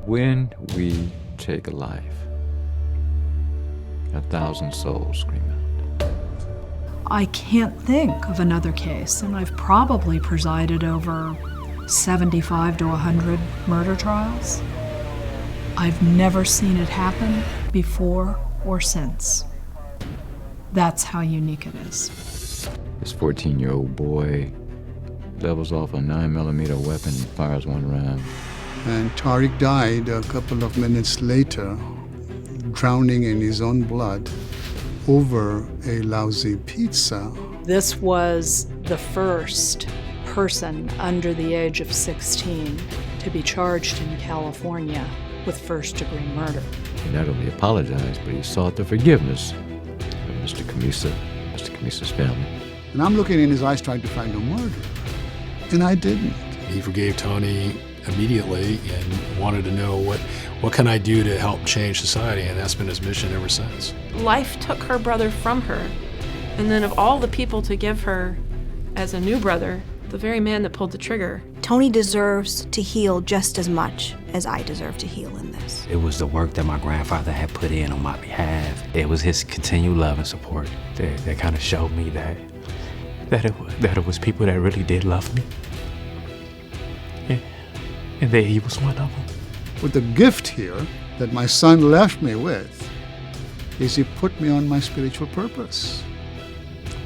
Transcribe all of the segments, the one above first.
When we take a life, 1,000 souls scream out. I can't think of another case, and I've probably presided over 75 to 100 murder trials. I've never seen it happen before or since. That's how unique it is. This 14-year-old boy levels off a 9mm weapon and fires one round. And Tariq died a couple of minutes later, drowning in his own blood over a lousy pizza. This was the first person under the age of 16 to be charged in California with first-degree murder. He not only apologized, but he sought the forgiveness of Mr. Khamisa's family. And I'm looking in his eyes trying to find a murderer. And I didn't. He forgave Tony immediately and wanted to know what can I do to help change society, and that's been his mission ever since. Life took her brother from her, and then of all the people to give her as a new brother, the very man that pulled the trigger. Tony deserves to heal just as much as I deserve to heal in this. It was the work that my grandfather had put in on my behalf. It was his continued love and support that kind of showed me that it was people that really did love me. And that he was one of them. But the gift here that my son left me with is he put me on my spiritual purpose.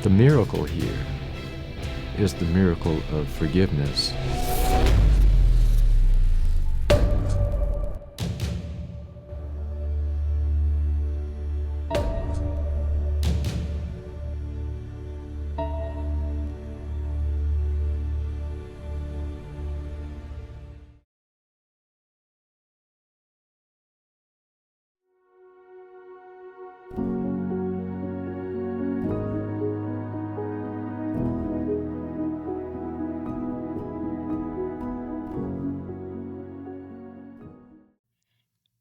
The miracle here is the miracle of forgiveness.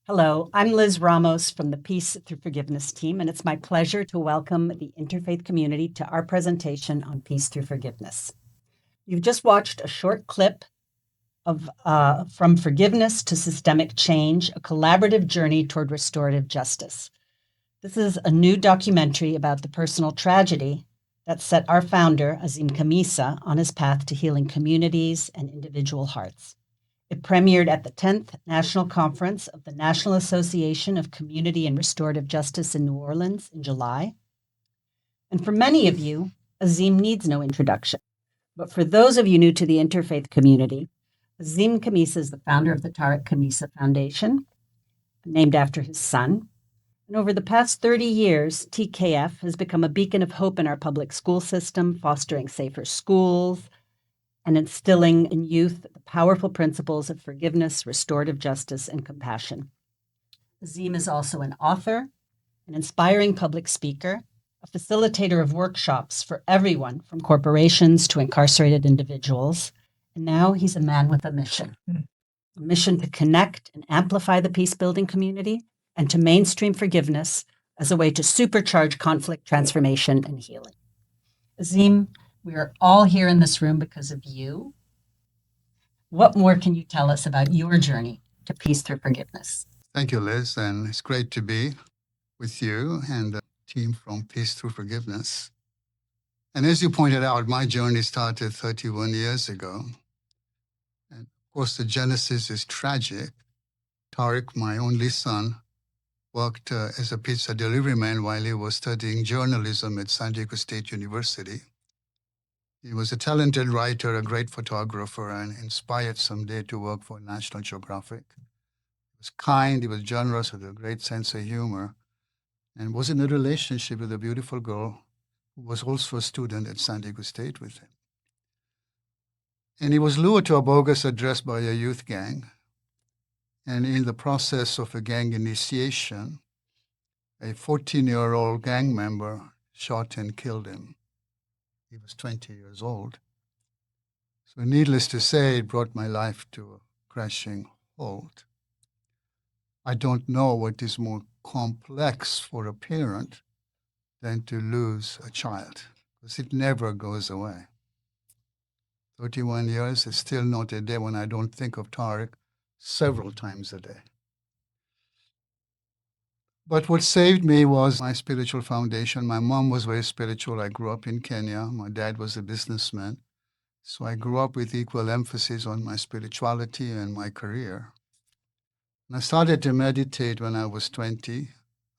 Hello, I'm Liz Ramos from the Peace Thru Forgiveness team, and it's my pleasure to welcome the Interfaith community to our presentation on Peace Thru Forgiveness. You've just watched a short clip of From Forgiveness to Systemic Change, a collaborative journey toward restorative justice. This is a new documentary about the personal tragedy that set our founder, Azim Khamisa, on his path to healing communities and individual hearts. It premiered at the 10th National Conference of the National Association of Community and Restorative Justice in New Orleans in July. And for many of you, Azim needs no introduction. But for those of you new to the Interfaith community, Azim Khamisa is the founder of the Tariq Khamisa Foundation, named after his son. And over the past 30 years, TKF has become a beacon of hope in our public school system, fostering safer schools, and instilling in youth the powerful principles of forgiveness, restorative justice, and compassion. Azim is also an author, an inspiring public speaker, a facilitator of workshops for everyone from corporations to incarcerated individuals, and now he's a man with a mission to connect and amplify the peace-building community and to mainstream forgiveness as a way to supercharge conflict transformation and healing. Azim, we are all here in this room because of you. What more can you tell us about your journey to Peace Thru Forgiveness? Thank you, Liz, and it's great to be with you and the team from Peace Thru Forgiveness. And as you pointed out, my journey started 31 years ago. And of course, the genesis is tragic. Tariq, my only son, worked as a pizza delivery man while he was studying journalism at San Diego State University. He was a talented writer, a great photographer, and inspired someday to work for National Geographic. He was kind, he was generous, with a great sense of humor, and was in a relationship with a beautiful girl who was also a student at San Diego State with him. And he was lured to a bogus address by a youth gang. And in the process of a gang initiation, a 14-year-old gang member shot and killed him. He was 20 years old. So needless to say, it brought my life to a crashing halt. I don't know what is more complex for a parent than to lose a child, because it never goes away. 31 years is still not a day when I don't think of Tariq several times a day. But what saved me was my spiritual foundation. My mom was very spiritual. I grew up in Kenya. My dad was a businessman. So I grew up with equal emphasis on my spirituality and my career. And I started to meditate when I was 20.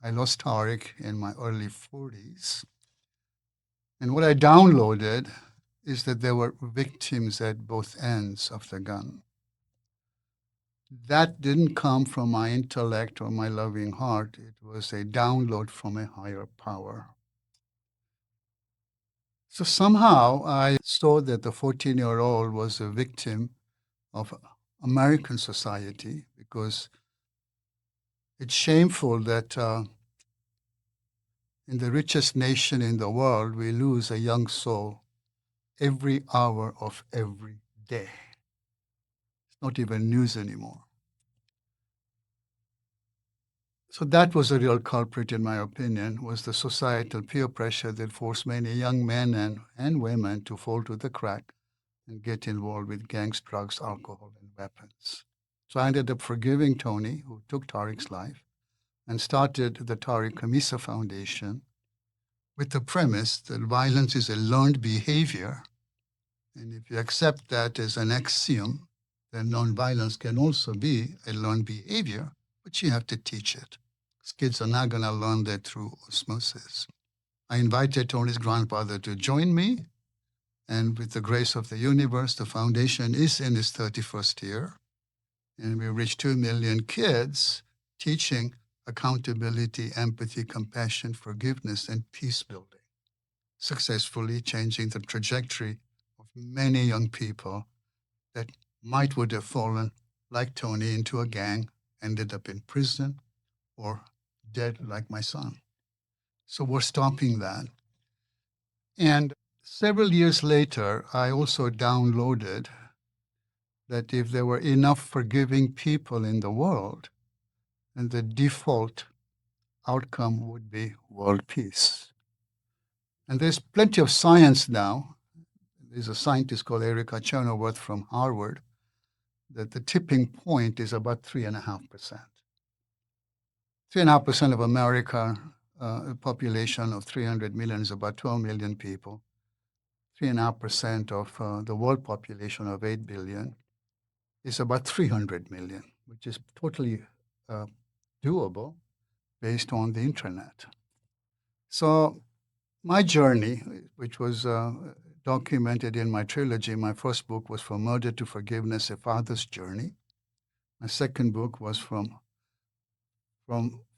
I lost Tariq in my early 40s. And what I downloaded is that there were victims at both ends of the gun. That didn't come from my intellect or my loving heart. It was a download from a higher power. So somehow I saw that the 14-year-old was a victim of American society, because it's shameful that in the richest nation in the world, we lose a young soul every hour of every day. It's not even news anymore. So that was a real culprit, in my opinion, was the societal peer pressure that forced many young men and women to fall to the crack and get involved with gangs, drugs, alcohol, and weapons. So I ended up forgiving Tony, who took Tariq's life, and started the Tariq Khamisa Foundation with the premise that violence is a learned behavior. And if you accept that as an axiom, then nonviolence can also be a learned behavior, but you have to teach it. Because kids are not going to learn that through osmosis. I invited Tony's grandfather to join me, and with the grace of the universe, the foundation is in its 31st year, and we reached 2 million kids teaching accountability, empathy, compassion, forgiveness, and peace building, successfully changing the trajectory of many young people that would have fallen, like Tony, into a gang, ended up in prison, or dead like my son. So we're stopping that. And several years later, I also downloaded that if there were enough forgiving people in the world, then the default outcome would be world peace. And there's plenty of science now. There's a scientist called Erica Chernoworth from Harvard, that the tipping point is about 3.5%. 3.5% of America, a population of 300 million, is about 12 million people. 3.5% of the world population of 8 billion is about 300 million, which is totally doable based on the internet. So my journey, which was documented in my trilogy, my first book was From Murder to Forgiveness, A Father's Journey. My second book was From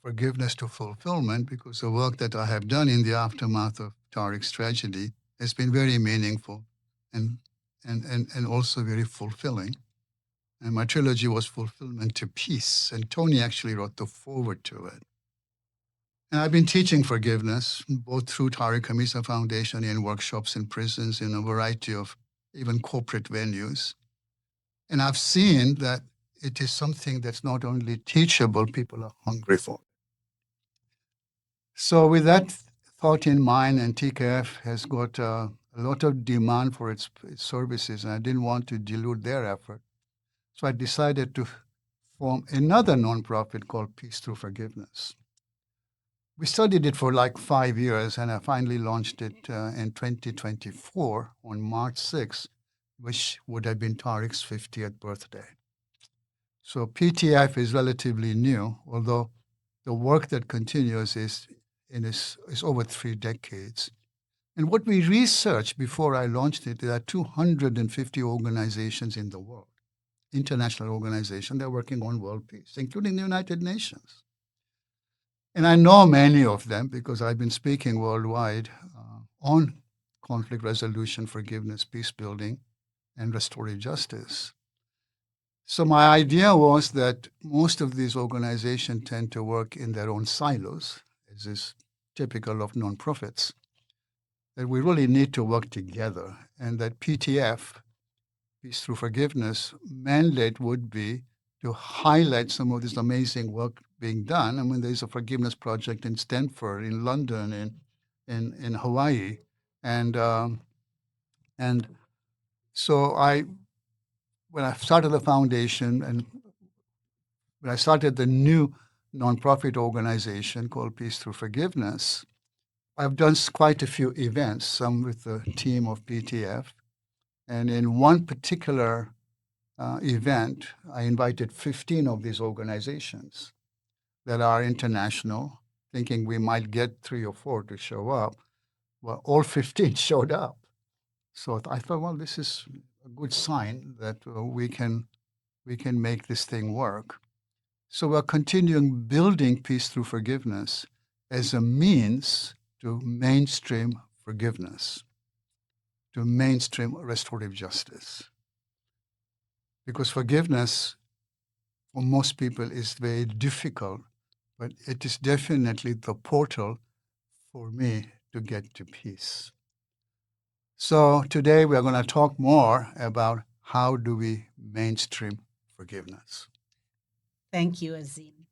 Forgiveness to Fulfillment, because the work that I have done in the aftermath of Tariq's tragedy has been very meaningful and also very fulfilling. And my trilogy was Fulfillment to Peace, and Tony actually wrote the foreword to it. And I've been teaching forgiveness, both through Tariq Khamisa Foundation, in workshops in prisons, in a variety of even corporate venues. And I've seen that it is something that's not only teachable, people are hungry for. So with that thought in mind, and TKF has got a lot of demand for its services, and I didn't want to dilute their effort. So I decided to form another nonprofit called Peace Thru Forgiveness. We studied it for like 5 years, and I finally launched it in 2024 on March 6th, which would have been Tariq's 50th birthday. So PTF is relatively new, although the work that continues is over 3 decades. And what we researched before I launched it, there are 250 organizations in the world, international organizations that are working on world peace, including the United Nations. And I know many of them because I've been speaking worldwide on conflict resolution, forgiveness, peace building, and restorative justice. So my idea was that most of these organizations tend to work in their own silos, as is typical of nonprofits, that we really need to work together, and that PTF, Peace Thru Forgiveness, mandate would be to highlight some of this amazing work being done. I mean, there's a forgiveness project in Stanford, in London, in Hawaii, and so when I started the foundation, and when I started the new nonprofit organization called Peace Thru Forgiveness, I've done quite a few events, some with the team of PTF. And in one particular event, I invited 15 of these organizations that are international, thinking we might get 3 or 4 to show up. Well, all 15 showed up. So I thought, well, this is a good sign that we can make this thing work. So we're continuing building Peace Thru Forgiveness as a means to mainstream forgiveness, to mainstream restorative justice. Because forgiveness, for most people, is very difficult, but it is definitely the portal for me to get to peace. So today we're going to talk more about how do we mainstream forgiveness. Thank you, Azim.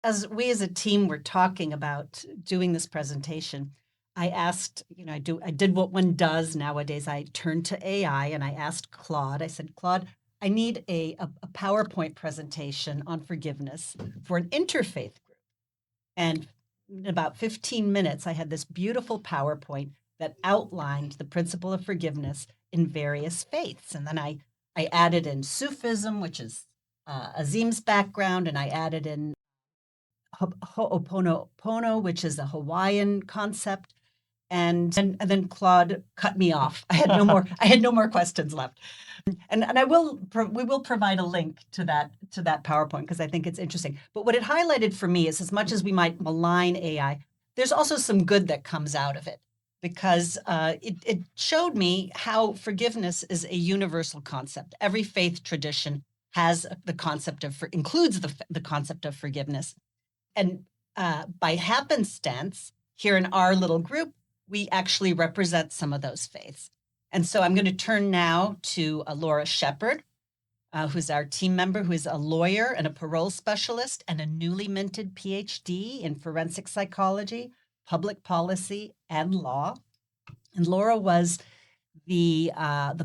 As we as a team were talking about doing this presentation, I asked, I did what one does nowadays. I turned to AI and I asked Claude, I said, Claude, I need a PowerPoint presentation on forgiveness for an interfaith group. And in about 15 minutes, I had this beautiful PowerPoint that outlined the principle of forgiveness in various faiths. And then I added in Sufism, which is Azim's background, and I added in Ho'oponopono, which is a Hawaiian concept. And then Claude cut me off. I had no more questions left. And we will provide a link to that PowerPoint because I think it's interesting. But what it highlighted for me is, as much as we might malign AI, there's also some good that comes out of it, because it showed me how forgiveness is a universal concept. Every faith tradition has the concept includes the concept of forgiveness. And by happenstance, here in our little group, we actually represent some of those faiths. And so I'm going to turn now to Laura Sheppard, who's our team member, who is a lawyer and a parole specialist and a newly minted Ph.D. in forensic psychology, public policy, and law. And Laura was the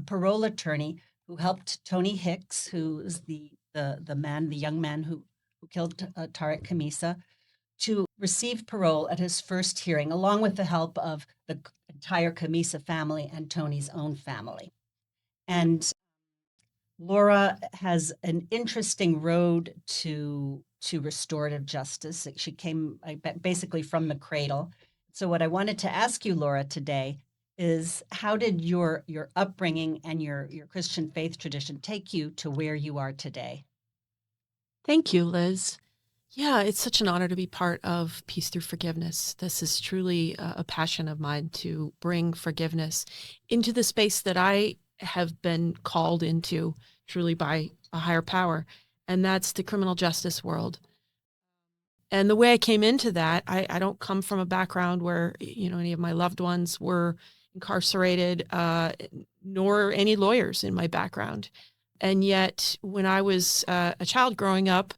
parole attorney who helped Tony Hicks, who is the young man who killed Tariq Khamisa, to receive parole at his first hearing, along with the help of the entire Khamisa family and Tony's own family. And Laura has an interesting road to restorative justice. She came basically from the cradle. So what I wanted to ask you, Laura, today is, how did your upbringing and your Christian faith tradition take you to where you are today? Thank you, Liz. Yeah, it's such an honor to be part of Peace Thru Forgiveness. This is truly a passion of mine, to bring forgiveness into the space that I have been called into truly by a higher power, and that's the criminal justice world. And the way I came into that, I don't come from a background where, any of my loved ones were incarcerated, nor any lawyers in my background. And yet, when I was a child growing up,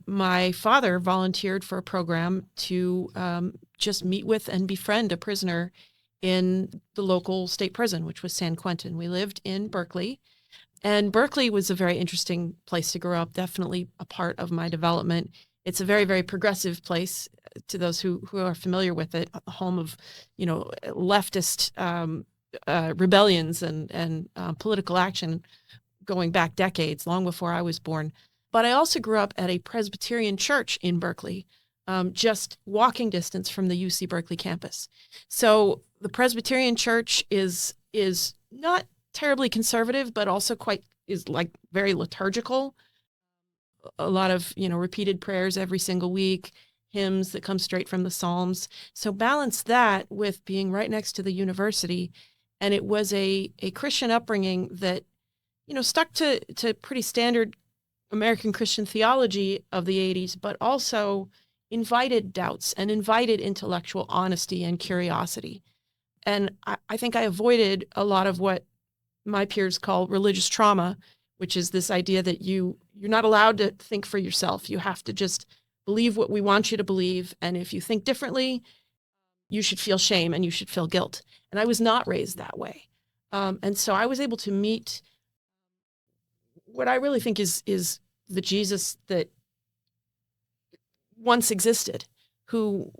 my father volunteered for a program to just meet with and befriend a prisoner in the local state prison, which was San Quentin. We lived in Berkeley, and Berkeley was a very interesting place to grow up, definitely a part of my development. It's a very, very progressive place, to those who are familiar with it, a home of, leftist rebellions and political action going back decades, long before I was born. But I also grew up at a Presbyterian church in Berkeley, just walking distance from the UC Berkeley campus. So the Presbyterian church is not terribly conservative, but also is very liturgical. A lot of, repeated prayers every single week, hymns that come straight from the Psalms. So balance that with being right next to the university. And it was a Christian upbringing that, stuck to pretty standard American Christian theology of the 80s, but also invited doubts and invited intellectual honesty and curiosity. And I think I avoided a lot of what my peers call religious trauma, which is this idea that you're not allowed to think for yourself. You have to just believe what we want you to believe. And if you think differently, you should feel shame and you should feel guilt. And I was not raised that way. And so I was able to meet what I really think is the Jesus that once existed, who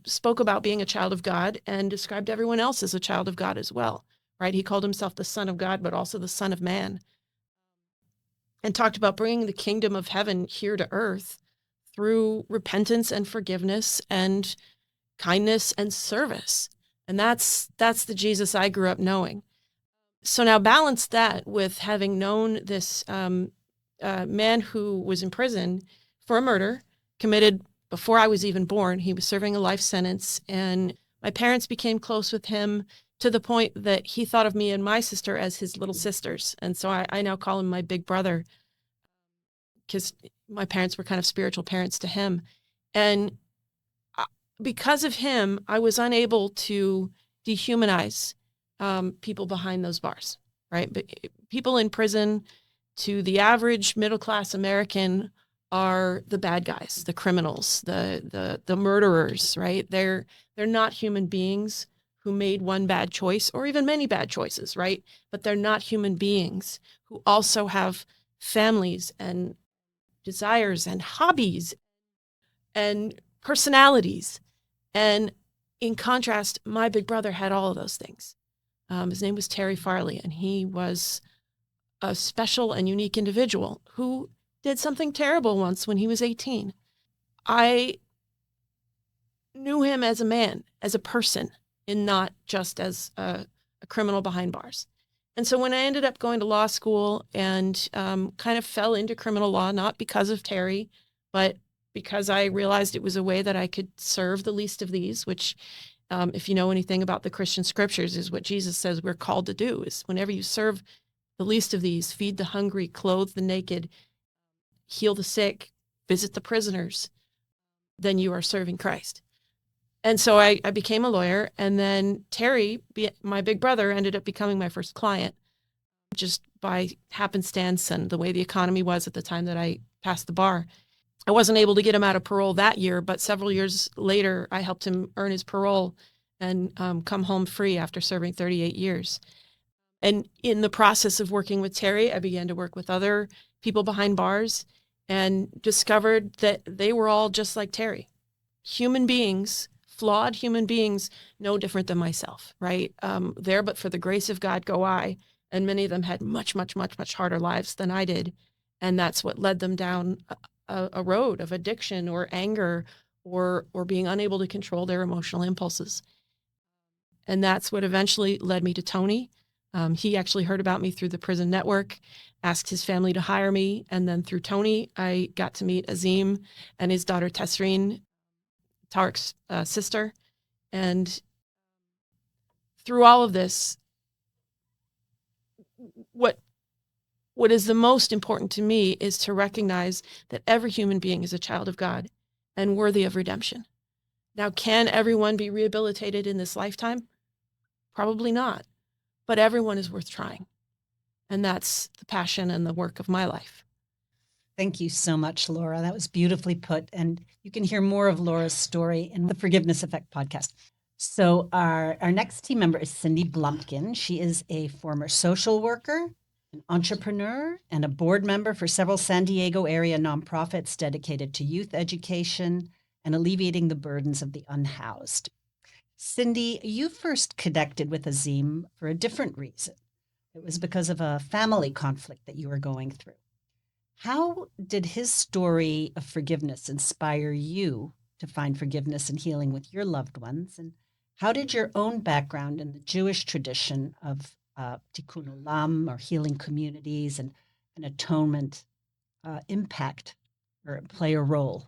spoke about being a child of God and described everyone else as a child of God as well, right? He called himself the Son of God, but also the Son of Man, and talked about bringing the kingdom of heaven here to earth through repentance and forgiveness and kindness and service. And that's the Jesus I grew up knowing. So now balance that with having known this man who was in prison for a murder committed before I was even born. He was serving a life sentence, and my parents became close with him to the point that he thought of me and my sister as his little sisters. And so I now call him my big brother, because my parents were kind of spiritual parents to him. And because of him, I was unable to dehumanize people behind those bars, right? But people in prison, to the average middle-class American, are the bad guys, the criminals, the murderers, right? They're not human beings who made one bad choice or even many bad choices, right? But they're not human beings who also have families and desires and hobbies and personalities. And in contrast, my big brother had all of those things. His name was Terry Farley, and he was a special and unique individual who did something terrible once when he was 18. I knew him as a man, as a person, and not just as a criminal behind bars. And so when I ended up going to law school and kind of fell into criminal law, not because of Terry, but because I realized it was a way that I could serve the least of these, which, if you know anything about the Christian scriptures, is what Jesus says we're called to do, is whenever you serve the least of these, feed the hungry, clothe the naked, heal the sick, visit the prisoners, then you are serving Christ. And so I became a lawyer, and then Terry, my big brother, ended up becoming my first client, just by happenstance and the way the economy was at the time that I passed the bar. I wasn't able to get him out of parole that year, but several years later, I helped him earn his parole and come home free after serving 38 years. And in the process of working with Terry, I began to work with other people behind bars and discovered that they were all just like Terry. Human beings, flawed human beings, no different than myself, right? There, but for the grace of God go I. And many of them had much, much, much, much harder lives than I did. And that's what led them down a road of addiction or anger or being unable to control their emotional impulses. And that's what eventually led me to Tony. He actually heard about me through the prison network, asked his family to hire me. And then through Tony, I got to meet Azim and his daughter Tesreen, Tariq's sister. And through all of this, what is the most important to me is to recognize that every human being is a child of God and worthy of redemption. Now, can everyone be rehabilitated in this lifetime? Probably not, but everyone is worth trying. And that's the passion and the work of my life. Thank you so much, Laura. That was beautifully put. And you can hear more of Laura's story in the Forgiveness Effect podcast. So our next team member is Cindy Blumkin. She is a former social worker, an entrepreneur, and a board member for several San Diego area nonprofits dedicated to youth education and alleviating the burdens of the unhoused. Cindy, you first connected with Azim for a different reason. It was because of a family conflict that you were going through. How did his story of forgiveness inspire you to find forgiveness and healing with your loved ones? And how did your own background in the Jewish tradition of tikkun olam, or healing communities and atonement, impact or play a role?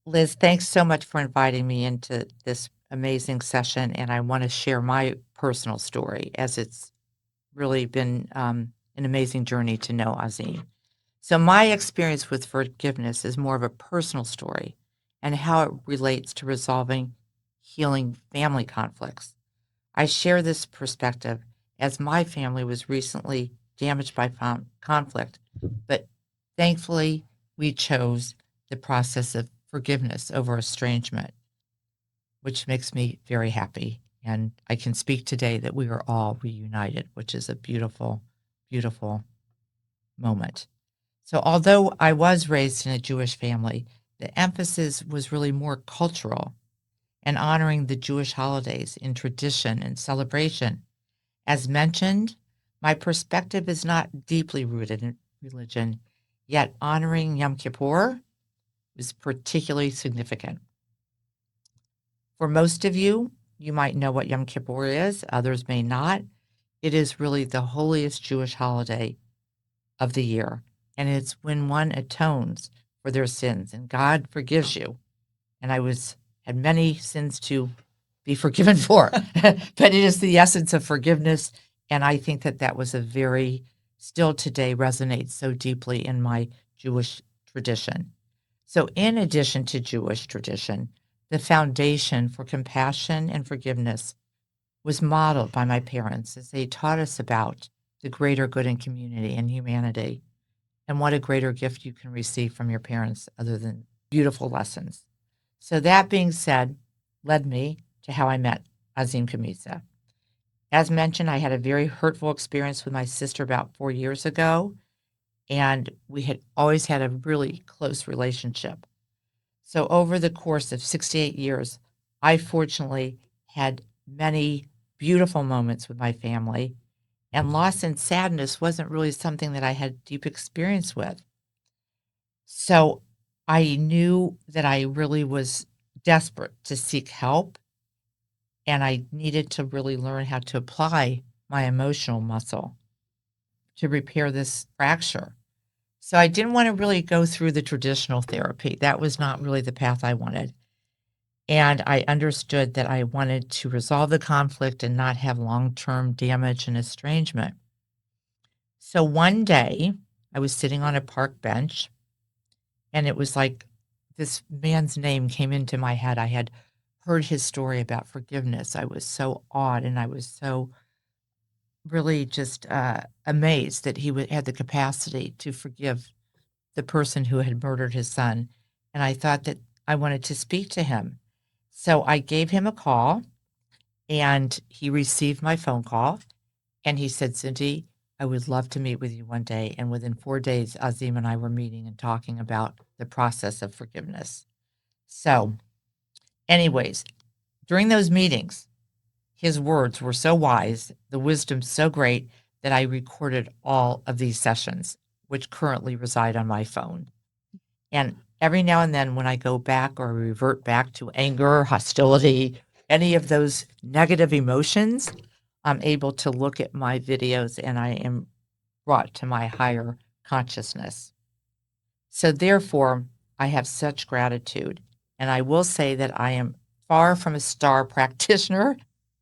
Liz, thanks so much for inviting me into this amazing session. And I want to share my personal story, as it's really been an amazing journey to know Azim. So my experience with forgiveness is more of a personal story and how it relates to resolving, healing family conflicts. I share this perspective as my family was recently damaged by conflict, but thankfully we chose the process of forgiveness over estrangement, which makes me very happy. And I can speak today that we are all reunited, which is a beautiful, beautiful moment. So although I was raised in a Jewish family, the emphasis was really more cultural and honoring the Jewish holidays in tradition and celebration. As mentioned, my perspective is not deeply rooted in religion, yet honoring Yom Kippur is particularly significant. For most of you, you might know what Yom Kippur is, others may not. It is really the holiest Jewish holiday of the year, and it's when one atones for their sins and God forgives you. And I had many sins to be forgiven for, but it is the essence of forgiveness. And I think that was still today resonates so deeply in my Jewish tradition. So in addition to Jewish tradition, the foundation for compassion and forgiveness was modeled by my parents as they taught us about the greater good in community and humanity. And what a greater gift you can receive from your parents other than beautiful lessons. So that being said, led me to how I met Azim Khamisa. As mentioned, I had a very hurtful experience with my sister about 4 years ago, and we had always had a really close relationship. So over the course of 68 years, I fortunately had many beautiful moments with my family, and loss and sadness wasn't really something that I had deep experience with. So I knew that I really was desperate to seek help, and I needed to really learn how to apply my emotional muscle to repair this fracture. So I didn't want to really go through the traditional therapy. That was not really the path I wanted. And I understood that I wanted to resolve the conflict and not have long-term damage and estrangement. So one day I was sitting on a park bench, and it was like this man's name came into my head. I had heard his story about forgiveness. I was so awed, and I was so really just amazed that he had the capacity to forgive the person who had murdered his son. And I thought that I wanted to speak to him. So I gave him a call, and he received my phone call, and he said, "Cindy, I would love to meet with you one day." And within 4 days, Azim and I were meeting and talking about the process of forgiveness. So anyways, during those meetings, his words were so wise, the wisdom so great, that I recorded all of these sessions, which currently reside on my phone. And every now and then when I go back or revert back to anger, hostility, any of those negative emotions, I'm able to look at my videos and I am brought to my higher consciousness. So therefore, I have such gratitude. And I will say that I am far from a star practitioner,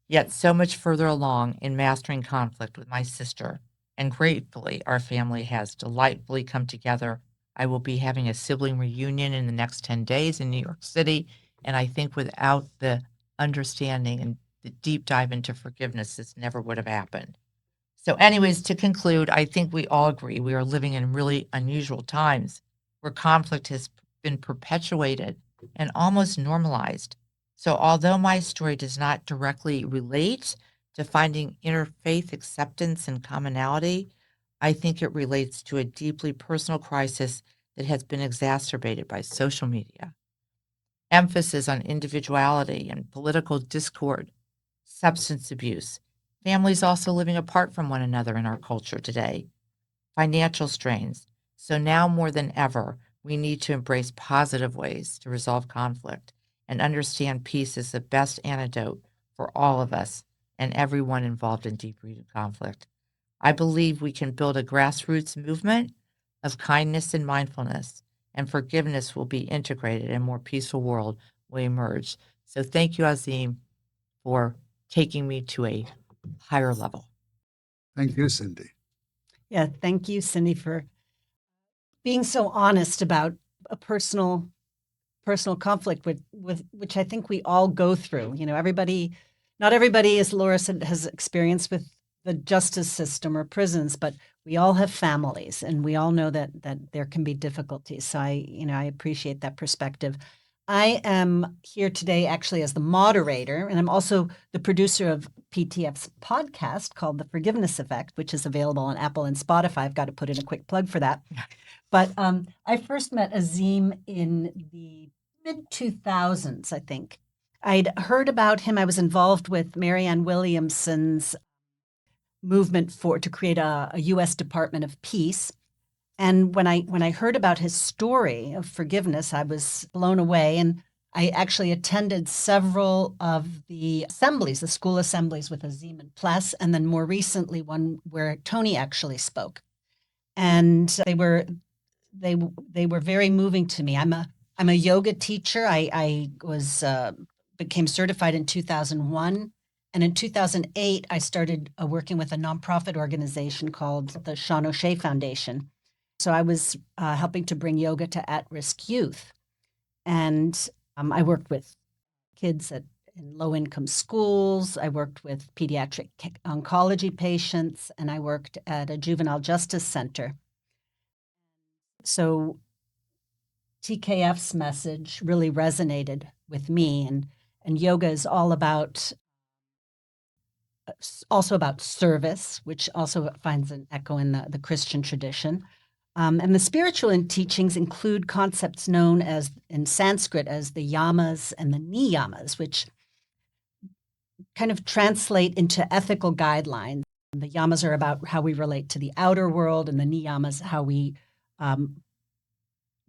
yet so much further along in mastering conflict with my sister. And gratefully, our family has delightfully come together. I will be having a sibling reunion in the next 10 days in New York City. And I think without the understanding and the deep dive into forgiveness, this never would have happened. So anyways, to conclude, I think we all agree we are living in really unusual times where conflict has been perpetuated and almost normalized. So although my story does not directly relate to finding interfaith acceptance and commonality, I think it relates to a deeply personal crisis that has been exacerbated by social media, emphasis on individuality and political discord, substance abuse, families also living apart from one another in our culture today, financial strains. So now more than ever, we need to embrace positive ways to resolve conflict and understand peace is the best antidote for all of us and everyone involved in deep-rooted conflict. I believe we can build a grassroots movement of kindness and mindfulness, and forgiveness will be integrated and a more peaceful world will emerge. So thank you, Azim, for taking me to a higher level. Thank you, Cindy. Yeah, thank you, Cindy, for being so honest about a personal conflict with which I think we all go through. You know, not everybody, as Laura said, has experience with the justice system or prisons, but we all have families, and we all know that there can be difficulties. So I appreciate that perspective. I am here today actually as the moderator, and I'm also the producer of PTF's podcast called The Forgiveness Effect, which is available on Apple and Spotify. I've got to put in a quick plug for that. But I first met Azim in the mid-2000s, I think. I'd heard about him. I was involved with Marianne Williamson's movement to create a U.S. Department of Peace. And when I heard about his story of forgiveness, I was blown away. And I actually attended several of the assemblies, the school assemblies with Azim and Pless, and then more recently one where Tony actually spoke. And they were very moving to me. I'm a yoga teacher. I became certified in 2001. And in 2008, I started working with a nonprofit organization called the Sean O'Shea Foundation. So I was helping to bring yoga to at-risk youth. And I worked with kids in low-income schools. I worked with pediatric oncology patients, and I worked at a juvenile justice center. So TKF's message really resonated with me, and yoga is also about service, which also finds an echo in the Christian tradition. And the spiritual teachings include concepts known as, in Sanskrit, as the yamas and the niyamas, which kind of translate into ethical guidelines. The yamas are about how we relate to the outer world, and the niyamas, how we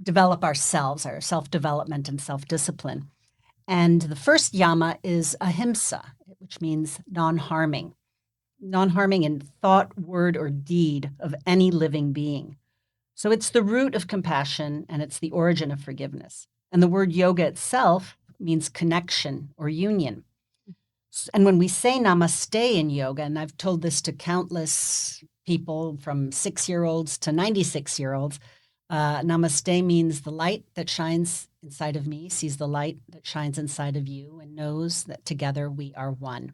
develop ourselves, our self-development and self-discipline. And the first yama is ahimsa, which means non-harming in thought, word, or deed of any living being. So it's the root of compassion, and it's the origin of forgiveness. And the word yoga itself means connection or union. And when we say namaste in yoga, and I've told this to countless people from 6-year-olds to 96-year-olds, namaste means the light that shines inside of me sees the light that shines inside of you and knows that together we are one.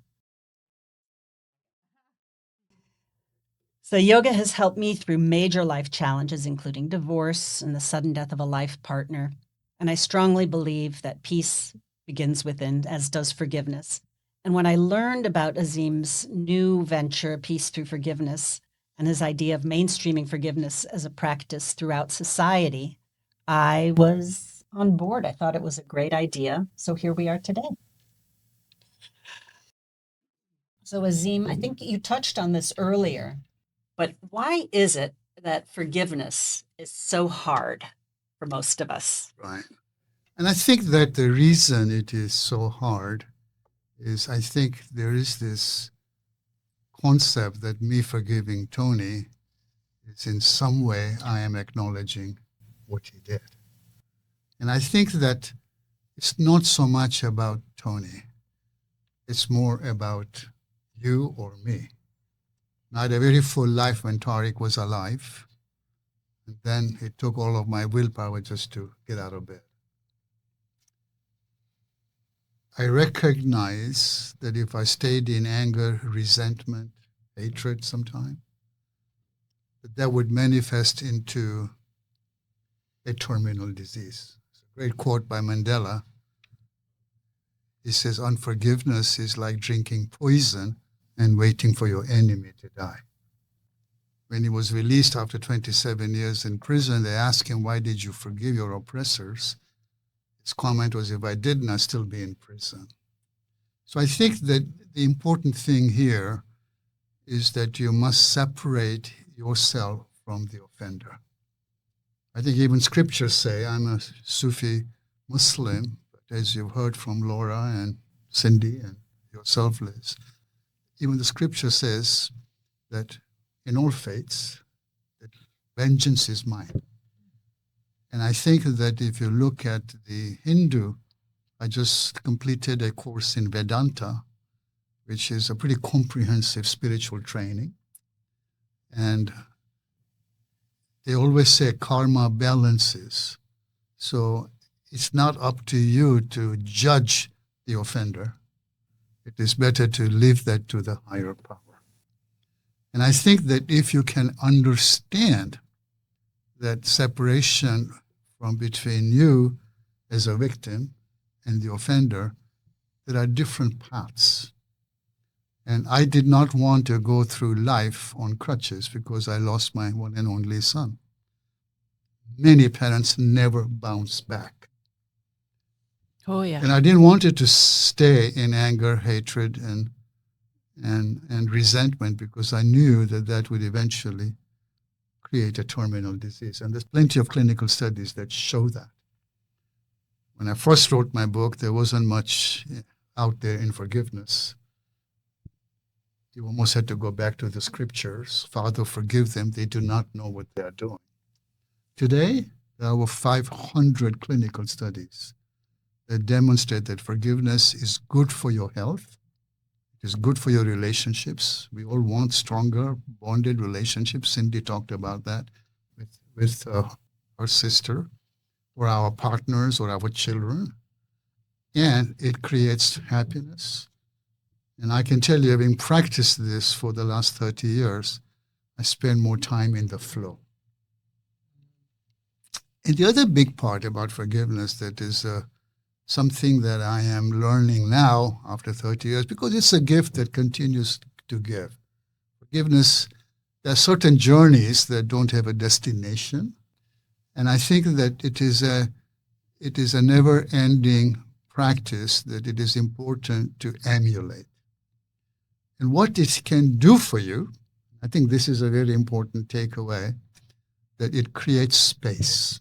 So yoga has helped me through major life challenges, including divorce and the sudden death of a life partner. And I strongly believe that peace begins within, as does forgiveness. And when I learned about Azim's new venture, Peace Thru Forgiveness, and his idea of mainstreaming forgiveness as a practice throughout society, I was on board. I thought it was a great idea. So here we are today. So Azim, I think you touched on this earlier, but why is it that forgiveness is so hard for most of us? Right. And I think that the reason it is so hard is I think there is this concept that me forgiving Tony is in some way I am acknowledging what he did. And I think that it's not so much about Tony. It's more about you or me. I had a very full life when Tariq was alive. And then it took all of my willpower just to get out of bed. I recognize that if I stayed in anger, resentment, hatred sometime, that would manifest into a terminal disease. It's a great quote by Mandela. He says, unforgiveness is like drinking poison and waiting for your enemy to die. When he was released after 27 years in prison, they asked him, why did you forgive your oppressors? His comment was, if I didn't, I'd still be in prison. So I think that the important thing here is that you must separate yourself from the offender. I think even scriptures say, I'm a Sufi Muslim, but as you've heard from Laura and Cindy and yourself, Liz, even the scripture says that in all faiths, that vengeance is mine. And I think that if you look at the Hindu, I just completed a course in Vedanta, which is a pretty comprehensive spiritual training. And they always say karma balances. So it's not up to you to judge the offender. It is better to leave that to the higher power. And I think that if you can understand that separation from between you as a victim and the offender, there are different paths. And I did not want to go through life on crutches because I lost my one and only son. many parents never bounce back. Oh, yeah. And I didn't want it to stay in anger, hatred, and resentment, because I knew that that would eventually create a terminal disease. And there's plenty of clinical studies that show that. When I first wrote my book, there wasn't much out there in forgiveness. You almost had to go back to the scriptures. Father, forgive them. They do not know what they are doing. Today, there are over 500 clinical studies that demonstrate that forgiveness is good for your health. It is good for your relationships. We all want stronger, bonded relationships. Cindy talked about that with her sister, or our partners, or our children. And it creates happiness. And I can tell you, having practiced this for the last 30 years, I spend more time in the flow. And the other big part about forgiveness that is something that I am learning now after 30 years, because it's a gift that continues to give. Forgiveness, there are certain journeys that don't have a destination. And I think that it is a never-ending practice that it is important to emulate. And what it can do for you, I think this is a very important takeaway, that it creates space.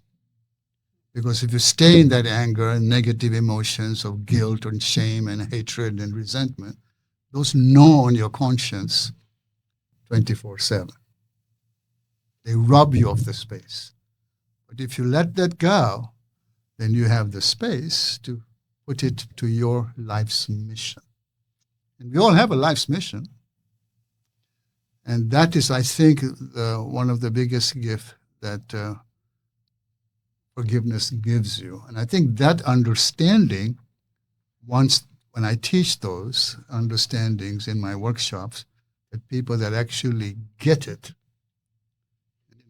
Because if you stay in that anger and negative emotions of guilt and shame and hatred and resentment, those gnaw on your conscience 24/7. They rob you of the space. But if you let that go, then you have the space to put it to your life's mission. And we all have a life's mission. And that is, I think, one of the biggest gifts that forgiveness gives you. And I think that understanding, when I teach those understandings in my workshops, that people that actually get it.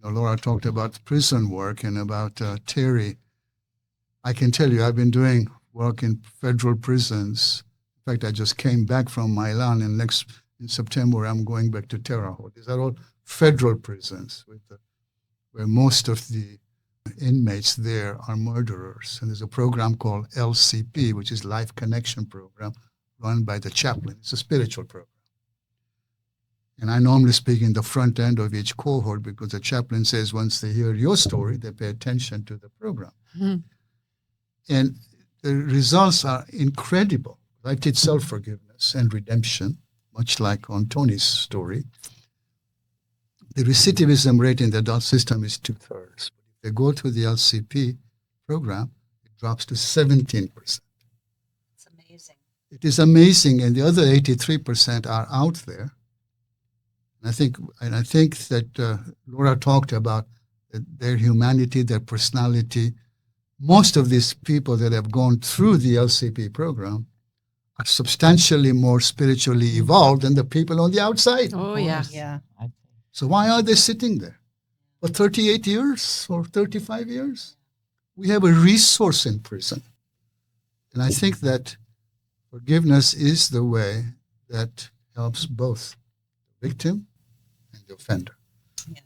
Laura talked about prison work and about Terry. I can tell you, I've been doing work in federal prisons. In fact, I just came back from Milan, and in September, I'm going back to Terre Haute. These are all federal prisons where most of the inmates there are murderers. And there's a program called LCP, which is Life Connection Program, run by the chaplain. It's a spiritual program. And I normally speak in the front end of each cohort, because the chaplain says once they hear your story, they pay attention to the program. Mm-hmm. And the results are incredible. I teach self-forgiveness and redemption, much like on Tony's story. The recidivism rate in the adult system is 2/3. If they go to the LCP program, it drops to 17%. It's amazing. It is amazing, and the other 83% are out there. And I think that Laura talked about their humanity, their personality. Most of these people that have gone through the LCP program are substantially more spiritually evolved than the people on the outside. Oh, yeah. Yeah. So why are they sitting there for 38 years or 35 years? We have a resource in prison. And I think that forgiveness is the way that helps both the victim and the offender. Yeah,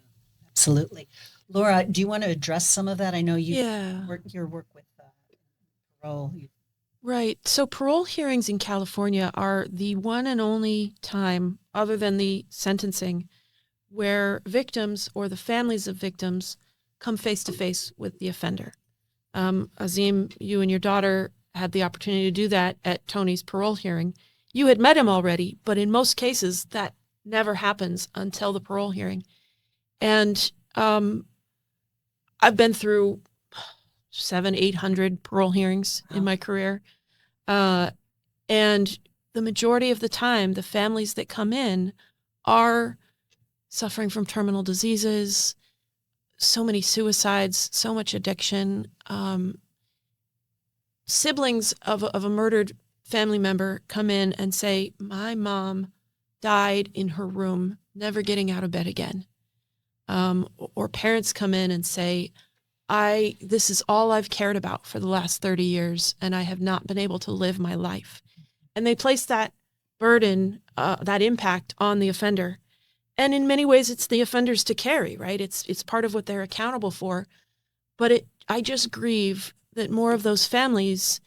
absolutely. Laura, do you want to address some of that? I know your work with parole. Right. So parole hearings in California are the one and only time, other than the sentencing, where victims or the families of victims come face to face with the offender. Azim, you and your daughter had the opportunity to do that at Tony's parole hearing. You had met him already, but in most cases that never happens until the parole hearing. And I've been through 700-800 parole hearings in my career. And the majority of the time, the families that come in are suffering from terminal diseases, so many suicides, so much addiction. Siblings of a murdered family member come in and say, my mom died in her room, never getting out of bed again. Or parents come in and say, this is all I've cared about for the last 30 years, and I have not been able to live my life. And they place that burden, that impact on the offender. And in many ways, it's the offenders to carry, right? It's part of what they're accountable for. But I just grieve that more of those families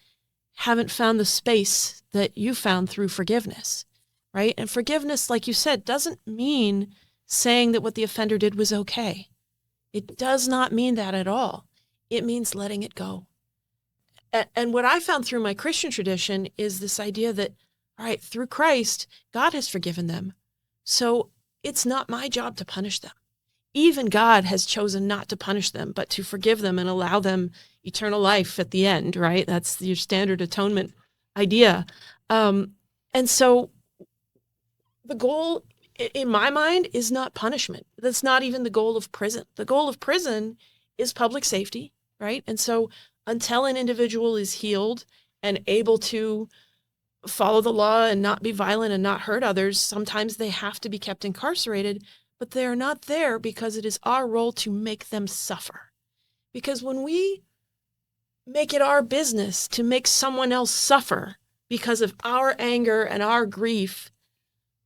haven't found the space that you found through forgiveness, right? And forgiveness, like you said, doesn't mean saying that what the offender did was okay. It does not mean that at all. It means letting it go. And what I found through my Christian tradition is this idea that, all right, through Christ, God has forgiven them. So it's not my job to punish them. Even God has chosen not to punish them, but to forgive them and allow them eternal life at the end, right? That's your standard atonement idea. And so the goal, in my mind, is not punishment. That's not even the goal of prison. The goal of prison is public safety, right? And so until an individual is healed and able to follow the law and not be violent and not hurt others, sometimes they have to be kept incarcerated, but they are not there because it is our role to make them suffer. Because when we make it our business to make someone else suffer because of our anger and our grief,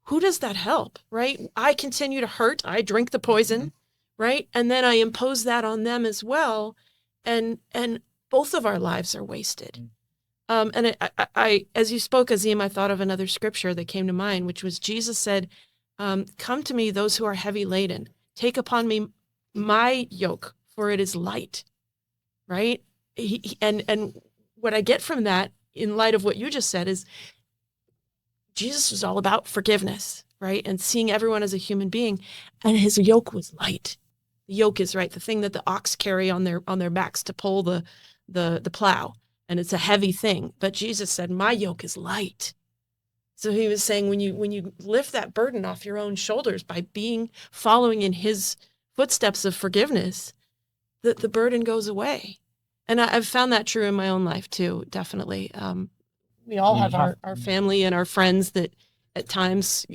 who does that help, right? I continue to hurt. I drink the poison, right? And then I impose that on them as well. And both of our lives are wasted. And I, as you spoke, Azim, I thought of another scripture that came to mind, which was Jesus said, come to me, those who are heavy laden, take upon me my yoke, for it is light, right? And what I get from that, in light of what you just said, is Jesus was all about forgiveness, right? And seeing everyone as a human being, and his yoke was light. The yoke is, right, the thing that the ox carry on their backs to pull the plow. And it's a heavy thing. But Jesus said, my yoke is light. So he was saying, when you lift that burden off your own shoulders by following in his footsteps of forgiveness, the burden goes away. And I've found that true in my own life too, definitely. We all have our family and our friends that at times,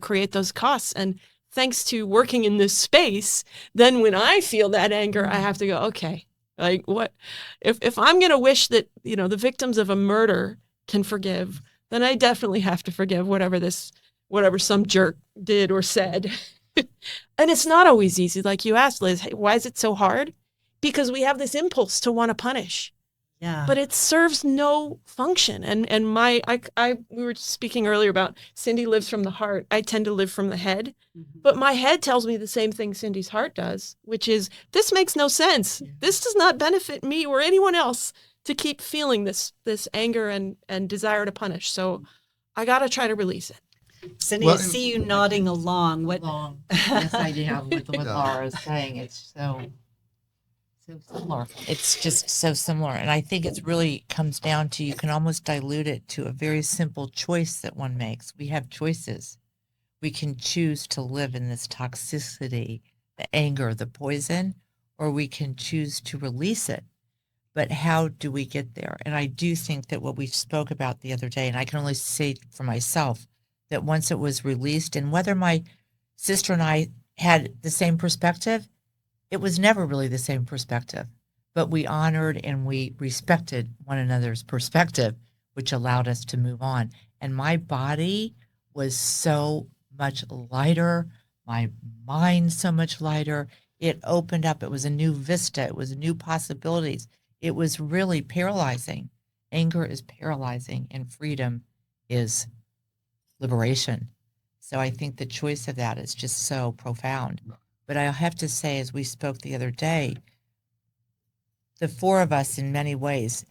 create those costs. And thanks to working in this space, then when I feel that anger, I have to go, okay, like what, if I'm going to wish that, the victims of a murder can forgive, then I definitely have to forgive whatever some jerk did or said. And it's not always easy. Like you asked, Liz, hey, why is it so hard? Because we have this impulse to want to punish. Yeah. But it serves no function. And we were speaking earlier about Cindy lives from the heart. I tend to live from the head. Mm-hmm. But my head tells me the same thing Cindy's heart does, which is, this makes no sense. Yeah. This does not benefit me or anyone else to keep feeling this anger and desire to punish. So I got to try to release it. Cindy, I see you nodding along. Yes, I do. With what Laura is saying, it's so similar. It's just so similar. And I think it really comes down to, you can almost dilute it to a very simple choice that one makes. We have choices. We can choose to live in this toxicity, the anger, the poison, or we can choose to release it. But how do we get there? And I do think that what we spoke about the other day, and I can only say for myself, that once it was released, and whether my sister and I had the same perspective, it was never really the same perspective, but we honored and we respected one another's perspective, which allowed us to move on. And my body was so much lighter, my mind so much lighter. It opened up. It was a new vista. It was new possibilities. It was really paralyzing. Anger is paralyzing, and freedom is liberation. So I think the choice of that is just so profound. But I have to say, as we spoke the other day, the four of us in many ways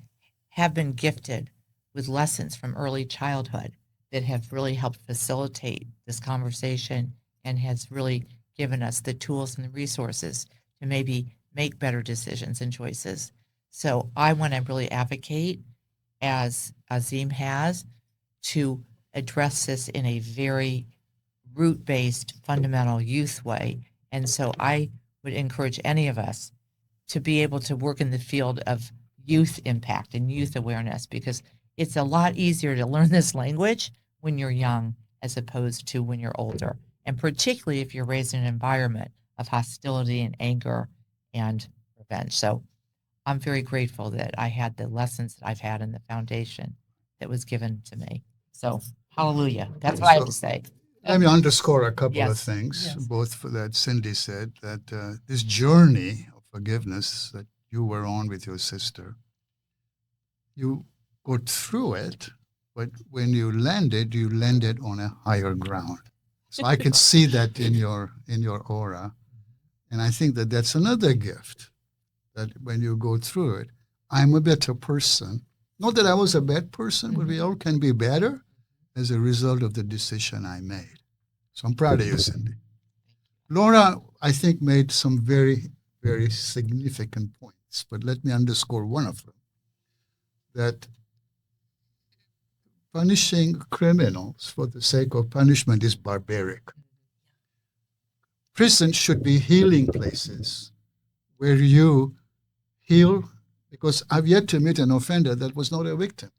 have been gifted with lessons from early childhood that have really helped facilitate this conversation and has really given us the tools and the resources to maybe make better decisions and choices. So I want to really advocate, as Azim has, to address this in a very root-based, fundamental youth way. And so I would encourage any of us to be able to work in the field of youth impact and youth awareness, because it's a lot easier to learn this language when you're young as opposed to when you're older. And particularly if you're raised in an environment of hostility and anger and revenge. So I'm very grateful that I had the lessons that I've had in the foundation that was given to me. So hallelujah. That's what I have to say. Let me underscore a couple of things, both that Cindy said, that this journey of forgiveness that you were on with your sister. You go through it, but when you landed on a higher ground. So I could see that in your aura. And I think that that's another gift, that when you go through it, I'm a better person. Not that I was a bad person, but we all can be better as a result of the decision I made. So I'm proud of you, Cindy. Laura, I think, made some very, very significant points, but let me underscore one of them, that punishing criminals for the sake of punishment is barbaric. Prison should be healing places where you heal, because I've yet to meet an offender that was not a victim.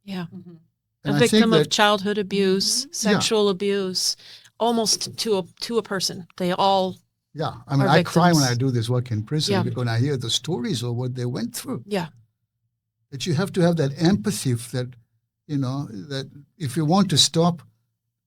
Yeah. And A I victim think of that- childhood abuse, sexual abuse, almost to a person. They all, Yeah, I mean, are I cry when victims. I do this work in prison Yeah. because I hear the stories of what they went through. yeah. That you have to have that empathy that, that if you want to stop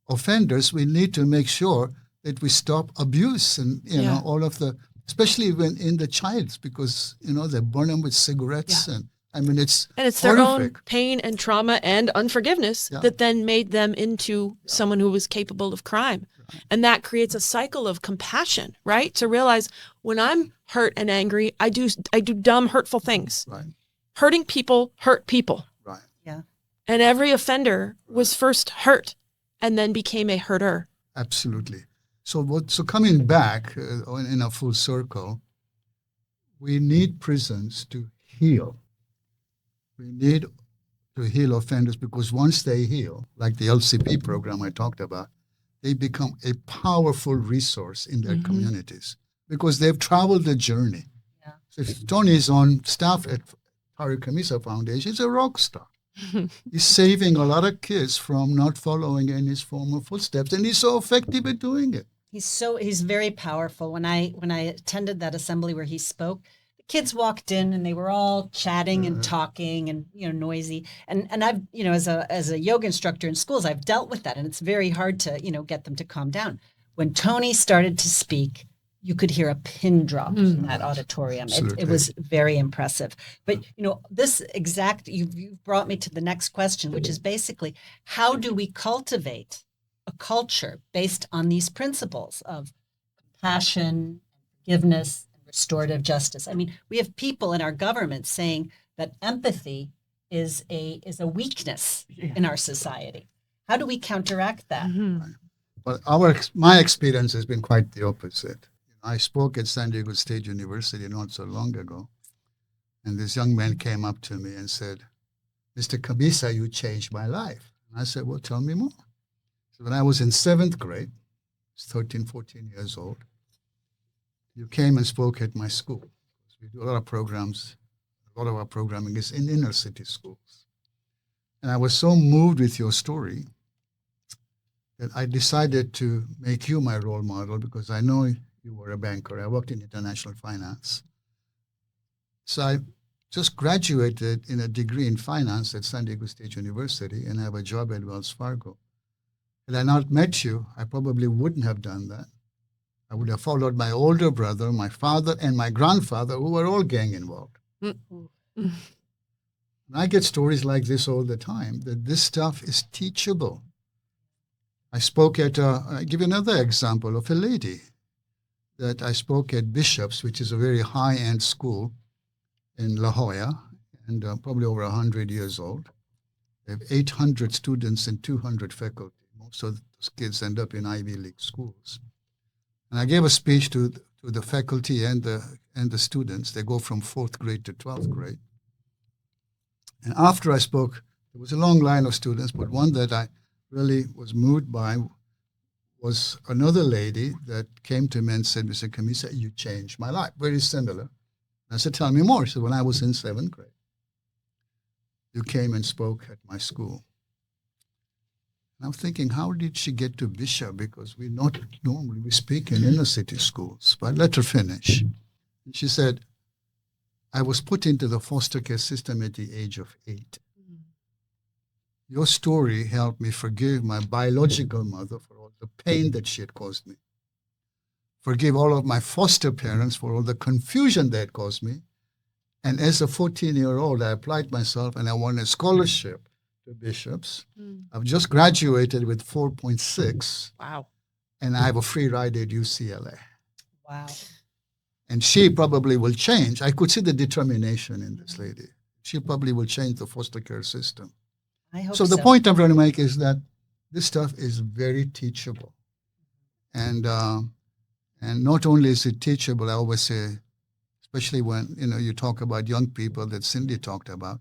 offenders, we need to make sure that we stop abuse and, Yeah. all of the, especially when in the childs, because, they burn them with cigarettes. And I mean, it's And it's their horrific. own pain and trauma and unforgiveness Yeah. that then made them into someone who was capable of crime. And that creates a cycle of compassion, right? To realize when I'm hurt and angry, I do dumb, hurtful things. Right, Hurting people hurt people. right. Yeah. And every offender was first hurt and then became a hurter. Absolutely. So coming back in a full circle, we need prisons to heal. We need to heal offenders because once they heal, like the LCP program I talked about, they become a powerful resource in their communities because they've traveled the journey. Yeah. So if Tony is on staff at Tariq Khamisa Foundation, he's a rock star. He's saving a lot of kids from not following in his former footsteps, and he's so effective at doing it. He's very powerful. When I attended that assembly where he spoke, the kids walked in and they were all chatting and talking and noisy. And I've as a yoga instructor in schools, I've dealt with that, and it's very hard to get them to calm down. When Tony started to speak, you could hear a pin drop in that auditorium. It was very impressive. But this exact you've brought me to the next question, which is basically how do we cultivate a culture based on these principles of compassion, forgiveness, and restorative justice. I mean, we have people in our government saying that empathy is a weakness in our society. How do we counteract that? But my experience has been quite the opposite. I spoke at San Diego State University not so long ago, and this young man came up to me and said, "Mr. Khamisa, you changed my life." And I said, "Well, tell me more." So when I was in 7th grade, I was 13, 14 years old, you came and spoke at my school. We do a lot of programs. A lot of our programming is in inner city schools. And I was so moved with your story that I decided to make you my role model because I know you were a banker. I worked in international finance. So I just graduated in a degree in finance at San Diego State University and have a job at Wells Fargo. Had I not met you, I probably wouldn't have done that. I would have followed my older brother, my father, and my grandfather, who were all gang involved. And I get stories like this all the time, that this stuff is teachable. I spoke at, I give you another example of a lady that I spoke at Bishop's, which is a very high-end school in La Jolla, and probably over 100 years old. They have 800 students and 200 faculty. Most of those kids end up in Ivy League schools. And I gave a speech to the faculty and the students. They go from 4th grade to 12th grade. And after I spoke, there was a long line of students, but one that I really was moved by was another lady that came to me and said, "Mr. Khamisa, you changed my life." Very similar. And I said, "Tell me more." She said, "When I was in 7th grade, you came and spoke at my school." And I'm thinking, how did she get to Bishop? Because we not normally speak in inner city schools. But let her finish. And she said, "I was put into the foster care system at the age of 8. Your story helped me forgive my biological mother for all the pain that she had caused me. Forgive all of my foster parents for all the confusion they had caused me. And as a 14-year-old, I applied myself and I won a scholarship to bishops. I've just graduated with 4.6. Wow. And I have a free ride at UCLA. Wow. And she probably will change. I could see the determination in this lady. She probably will change the foster care system. I hope So the point I'm trying to make is that this stuff is very teachable. And not only is it teachable, I always say, especially when you talk about young people that Cindy talked about.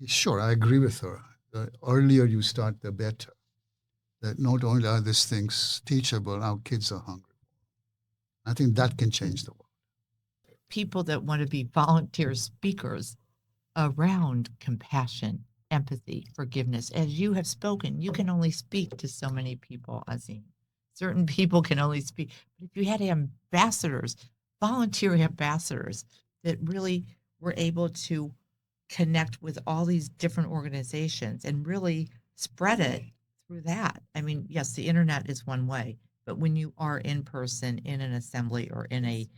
Sure, I agree with her. The earlier you start, the better. That not only are these things teachable, our kids are hungry. I think that can change the world. People that want to be volunteer speakers around compassion, empathy, forgiveness. As you have spoken, you can only speak to so many people, Azim. Certain people can only speak. But if you had ambassadors, volunteer ambassadors that really were able to connect with all these different organizations and really spread it through that. I mean, yes, the internet is one way, but when you are in person in an assembly or in a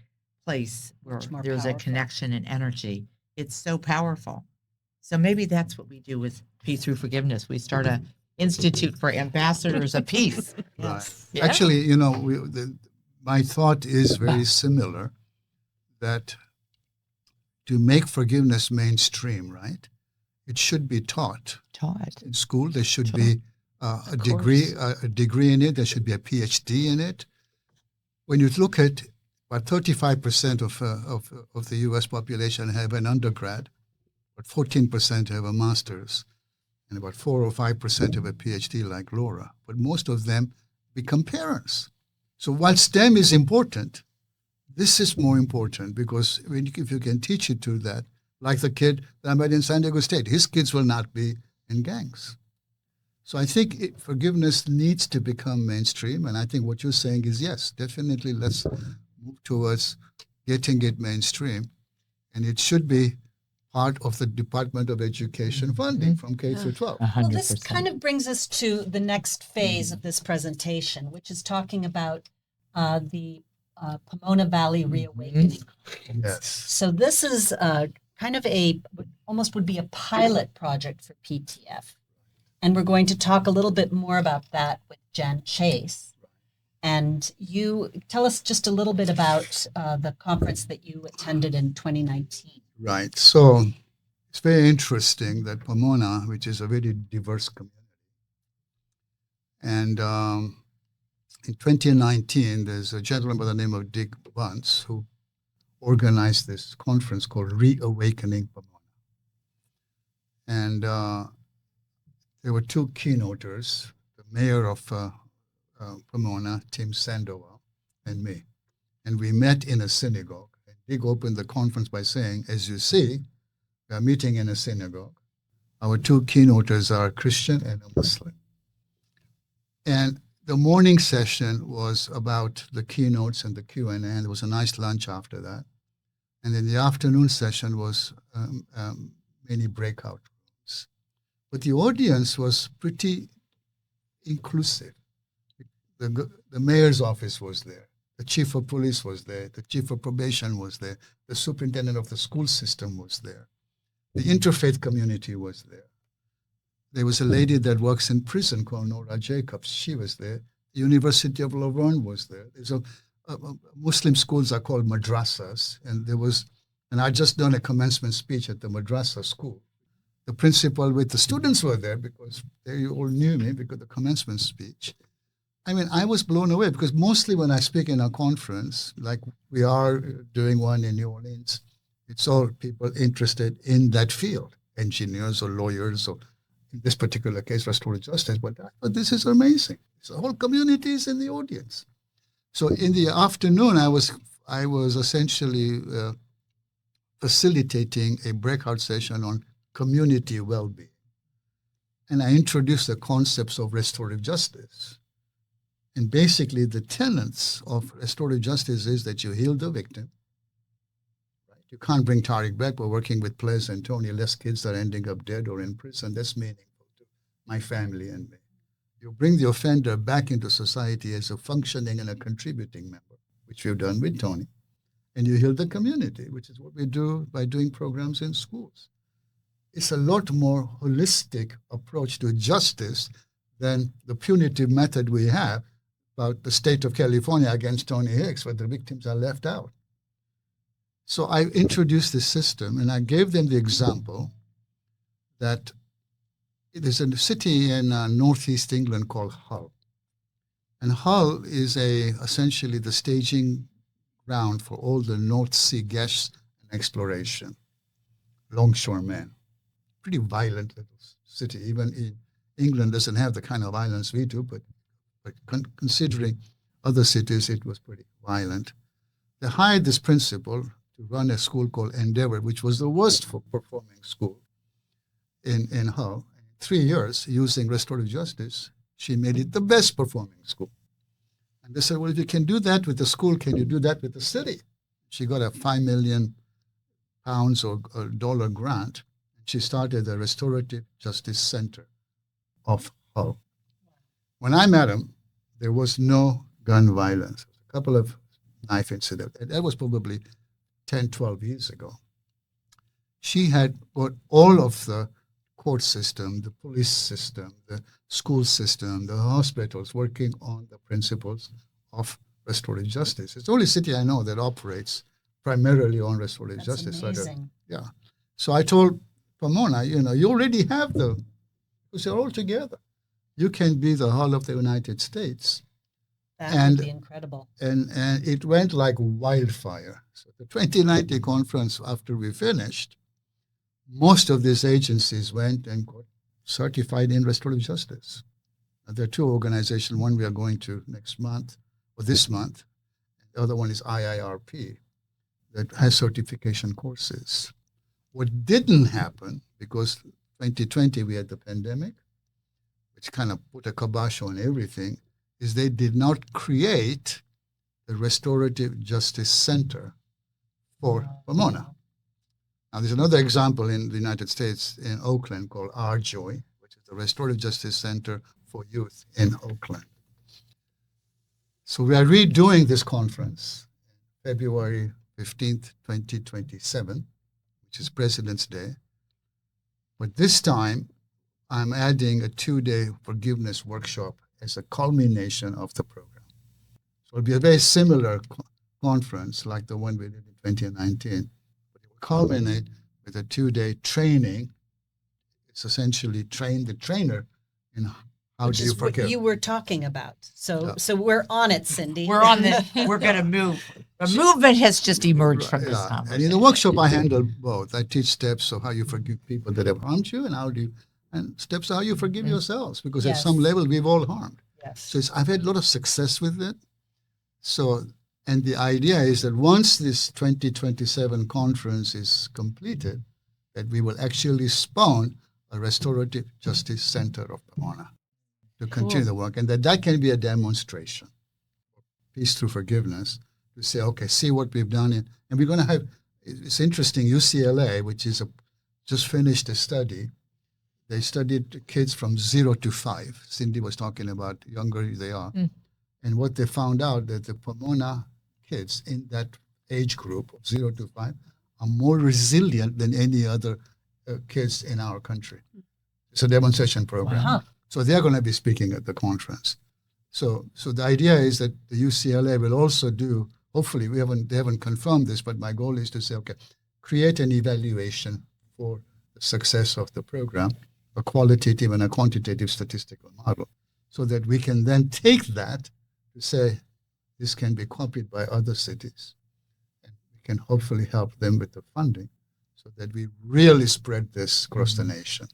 place where there's a connection and energy, it's so powerful. So maybe that's what we do with Peace Thru Forgiveness. We start a institute for ambassadors of peace. Right. Yeah. Actually, my thought is very similar, that to make forgiveness mainstream, right? It should be taught. In school, there should be a degree in it. There should be a Ph.D. in it. When you look at about 35% of the U.S. population have an undergrad, but 14% have a master's, and about 4 or 5% have a Ph.D. like Laura. But most of them become parents. So while STEM is important, this is more important, because if you can teach it to that, like the kid that I met in San Diego State, his kids will not be in gangs. So I think forgiveness needs to become mainstream, and I think what you're saying is yes, definitely let's move towards getting it mainstream, and it should be part of the Department of Education funding from K through 12. 100%. Well, this kind of brings us to the next phase of this presentation, which is talking about the Pomona Valley Reawakening. Yes. So this is kind of almost would be a pilot project for PTF. And we're going to talk a little bit more about that with Jan Chase. And you tell us just a little bit about the conference that you attended in 2019. Right. So it's very interesting that Pomona, which is a very diverse community, and in 2019, there's a gentleman by the name of Dick Bunce who organized this conference called Reawakening Pomona. And there were two keynoters, the mayor of Pomona, Tim Sandoval, and me. And we met in a synagogue. And Dick opened the conference by saying, as you see, we are meeting in a synagogue. Our two keynoters are a Christian and a Muslim. And the morning session was about the keynotes and the Q&A, and there was a nice lunch after that. And then the afternoon session was many breakout rooms. But the audience was pretty inclusive. The mayor's office was there. The chief of police was there. The chief of probation was there. The superintendent of the school system was there. The interfaith community was there. There was a lady that works in prison called Nora Jacobs. She was there. The University of Laverne was there. There's Muslim schools are called madrasas, and I just done a commencement speech at the madrasa school. The principal with the students were there because they all knew me because of the commencement speech. I mean, I was blown away because mostly when I speak in a conference, like we are doing one in New Orleans, it's all people interested in that field, engineers or lawyers, or in this particular case, restorative justice. But I thought, this is amazing. The whole community is in the audience. So in the afternoon, I was essentially facilitating a breakout session on community well-being. And I introduced the concepts of restorative justice. And basically, the tenets of restorative justice is that you heal the victim. Right? You can't bring Tariq back. We're working with Plez and Tony. Less kids are ending up dead or in prison. That's meaningful to my family and me. You bring the offender back into society as a functioning and a contributing member, which we've done with Tony. and you heal the community, which is what we do by doing programs in schools. It's a lot more holistic approach to justice than the punitive method we have about the state of California against Tony Hicks, where the victims are left out. So I introduced this system, and I gave them the example that there's a city in northeast England called Hull. And Hull is essentially the staging ground for all the North Sea gas and exploration, longshoremen. Pretty violent little city. Even in England doesn't have the kind of violence we do, but considering other cities, it was pretty violent. They hired this principal to run a school called Endeavour, which was the worst for performing school in Hull. In 3 years, using restorative justice, she made it the best performing school. And they said, well, if you can do that with the school, can you do that with the city? She got a £5 million or dollar grant. She started the Restorative Justice Center of Hull. When I met him, there was no gun violence. A couple of knife incidents. That was probably 10, 12 years ago. She had got all of the court system, the police system, the school system, the hospitals working on the principles of restorative justice. It's the only city I know that operates primarily on restorative justice. Amazing. Yeah. So I told Pomona, you already have because they're all together. You can be the Hull of the United States. That would be incredible. And it went like wildfire. So the 2019 conference, after we finished, most of these agencies went and got certified in restorative justice. There are two organizations. One we are going to next month, or this month. The other one is IIRP, that has certification courses. What didn't happen, because 2020 we had the pandemic, which kind of put a kibosh on everything, is they did not create the Restorative Justice Center for Pomona. Now, there's another example in the United States in Oakland called RJOY, which is the Restorative Justice Center for Youth in Oakland. So we are redoing this conference February 15th, 2027, which is President's Day. But this time, I'm adding a 2-day forgiveness workshop as a culmination of the program. So it'll be a very similar conference like the one we did in 2019. But it will culminate with a 2-day training. It's essentially train the trainer in how do you forgive. What you were talking about. So we're on it, Cindy. We're on the. We're going to move. A movement has just emerged from this conversation. And in the workshop, I handle both. I teach steps of how you forgive people that have harmed you, and steps of how you forgive yourselves, because at some level we've all harmed. Yes. So I've had a lot of success with it. So, and the idea is that once this 2027 conference is completed, that we will actually spawn a Restorative Justice Center of Pomona to continue the work, and that can be a demonstration. Peace Thru Forgiveness, to say, okay, see what we've done. And we're going to have, it's interesting, UCLA, which is just finished a study. They studied kids from 0 to 5. Cindy was talking about younger they are. And what they found out that the Pomona kids in that age group of 0 to 5 are more resilient than any other kids in our country. It's a demonstration program. Wow. So they're going to be speaking at the conference. So the idea is that the UCLA will also do, hopefully they haven't confirmed this, but my goal is to say, okay, create an evaluation for the success of the program, a qualitative and a quantitative statistical model, so that we can then take that to say this can be copied by other cities, and we can hopefully help them with the funding so that we really spread this across the nation.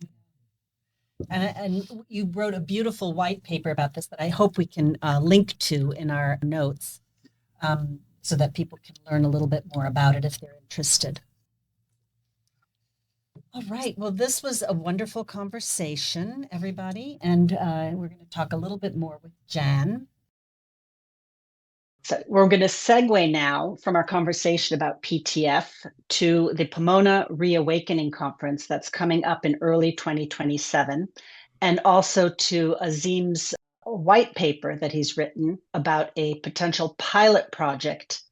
And you wrote a beautiful white paper about this that I hope we can link to in our notes so that people can learn a little bit more about it if they're interested. All right. Well, this was a wonderful conversation, everybody. And we're going to talk a little bit more with Jan. So we're going to segue now from our conversation about PTF to the Pomona Reawakening Conference that's coming up in early 2027, and also to Azim's white paper that he's written about a potential pilot project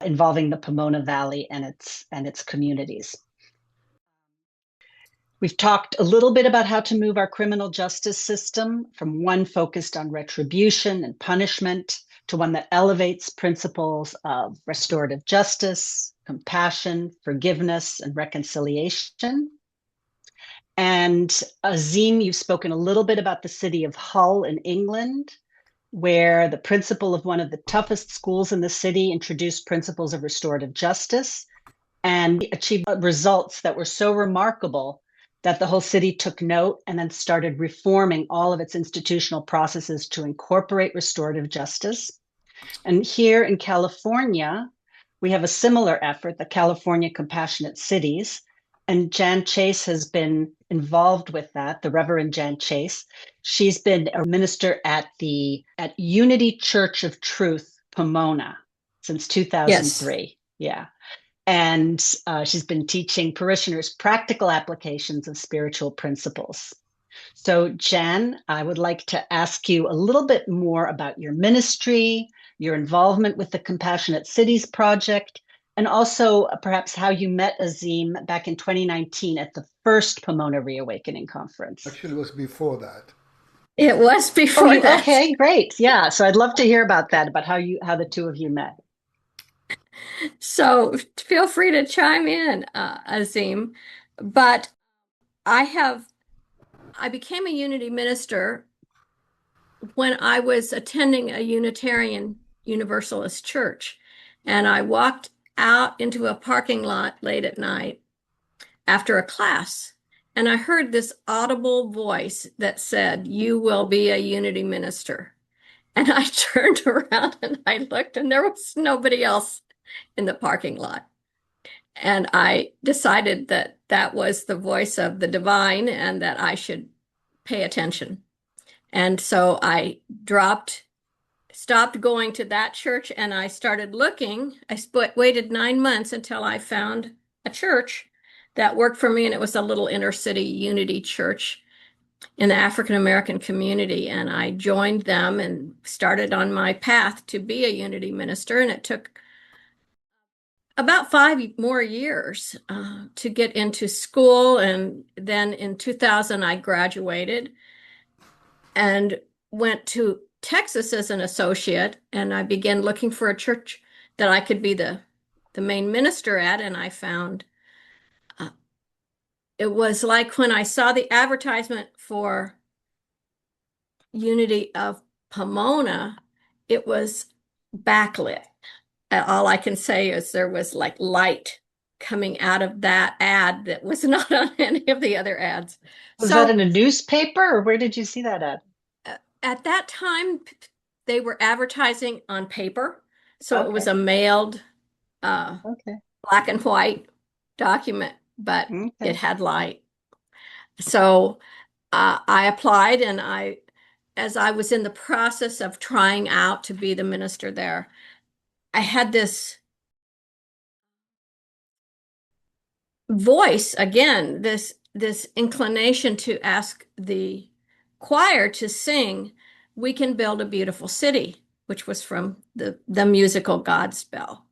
involving the Pomona Valley and its communities. We've talked a little bit about how to move our criminal justice system from one focused on retribution and punishment to one that elevates principles of restorative justice, compassion, forgiveness, and reconciliation. And Azim, you've spoken a little bit about the city of Hull in England, where the principal of one of the toughest schools in the city introduced principles of restorative justice and achieved results that were so remarkable that the whole city took note and then started reforming all of its institutional processes to incorporate restorative justice. And here in California, we have a similar effort, the California Compassionate Cities, and Jan Chase has been involved with that, the Reverend Jan Chase. She's been a minister at Unity Church of Truth, Pomona, since 2003. Yes. Yeah. And she's been teaching parishioners practical applications of spiritual principles. So, Jan, I would like to ask you a little bit more about your ministry, your involvement with the Compassionate Cities Project, and also perhaps how you met Azim back in 2019 at the first Pomona Reawakening conference. Actually, it was before that. It was before that. Okay, great. Yeah, so I'd love to hear about that, about how the two of you met. So feel free to chime in, Azim. But I became a Unity minister when I was attending a Unitarian Universalist church. And I walked out into a parking lot late at night after a class. And I heard this audible voice that said, "You will be a Unity minister." And I turned around and I looked, and there was nobody else in the parking lot. And I decided that that was the voice of the divine and that I should pay attention. And so I stopped going to that church and I started looking. I waited 9 months until I found a church that worked for me. And it was a little inner city Unity church in the African American community. And I joined them and started on my path to be a Unity minister. And it took about 5 more years to get into school. And then in 2000, I graduated and went to Texas as an associate. And I began looking for a church that I could be the main minister at. And I found it was like when I saw the advertisement for Unity of Pomona, it was backlit. All I can say is there was like light coming out of that ad that was not on any of the other ads. Was that in a newspaper, or where did you see that ad? At that time, they were advertising on paper. So It was a mailed black and white document, but it had light. So I applied, and as I was in the process of trying out to be the minister there, I had this voice again, this inclination to ask the choir to sing "We Can Build a Beautiful City," which was from the musical Godspell.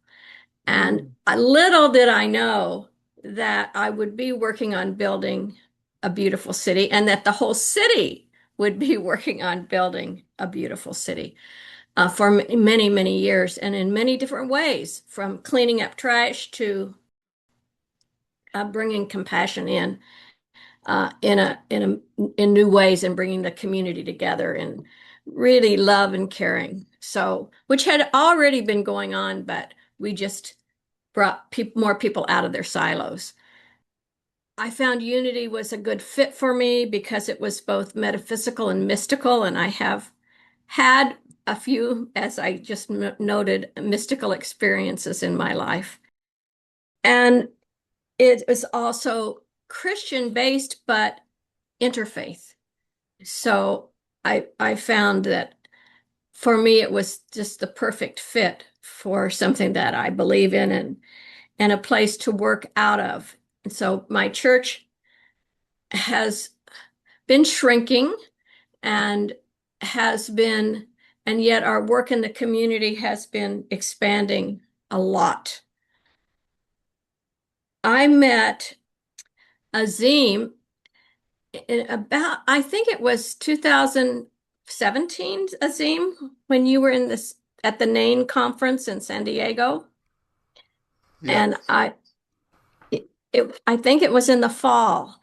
And little did I know that I would be working on building a beautiful city, and that the whole city would be working on building a beautiful city. For many, many years, and in many different ways, from cleaning up trash to bringing compassion in new ways, and bringing the community together and really love and caring. So, which had already been going on, but we just brought more people out of their silos. I found Unity was a good fit for me because it was both metaphysical and mystical, and I have had a few, as I just noted, mystical experiences in my life. And it was also Christian-based, but interfaith. So I found that for me, it was just the perfect fit for something that I believe in and a place to work out of. And so my church has been shrinking and yet our work in the community has been expanding a lot. I met Azim in about, I think it was 2017, Azim, when you were in this at the NAIN conference in San Diego. And I think it was in the fall,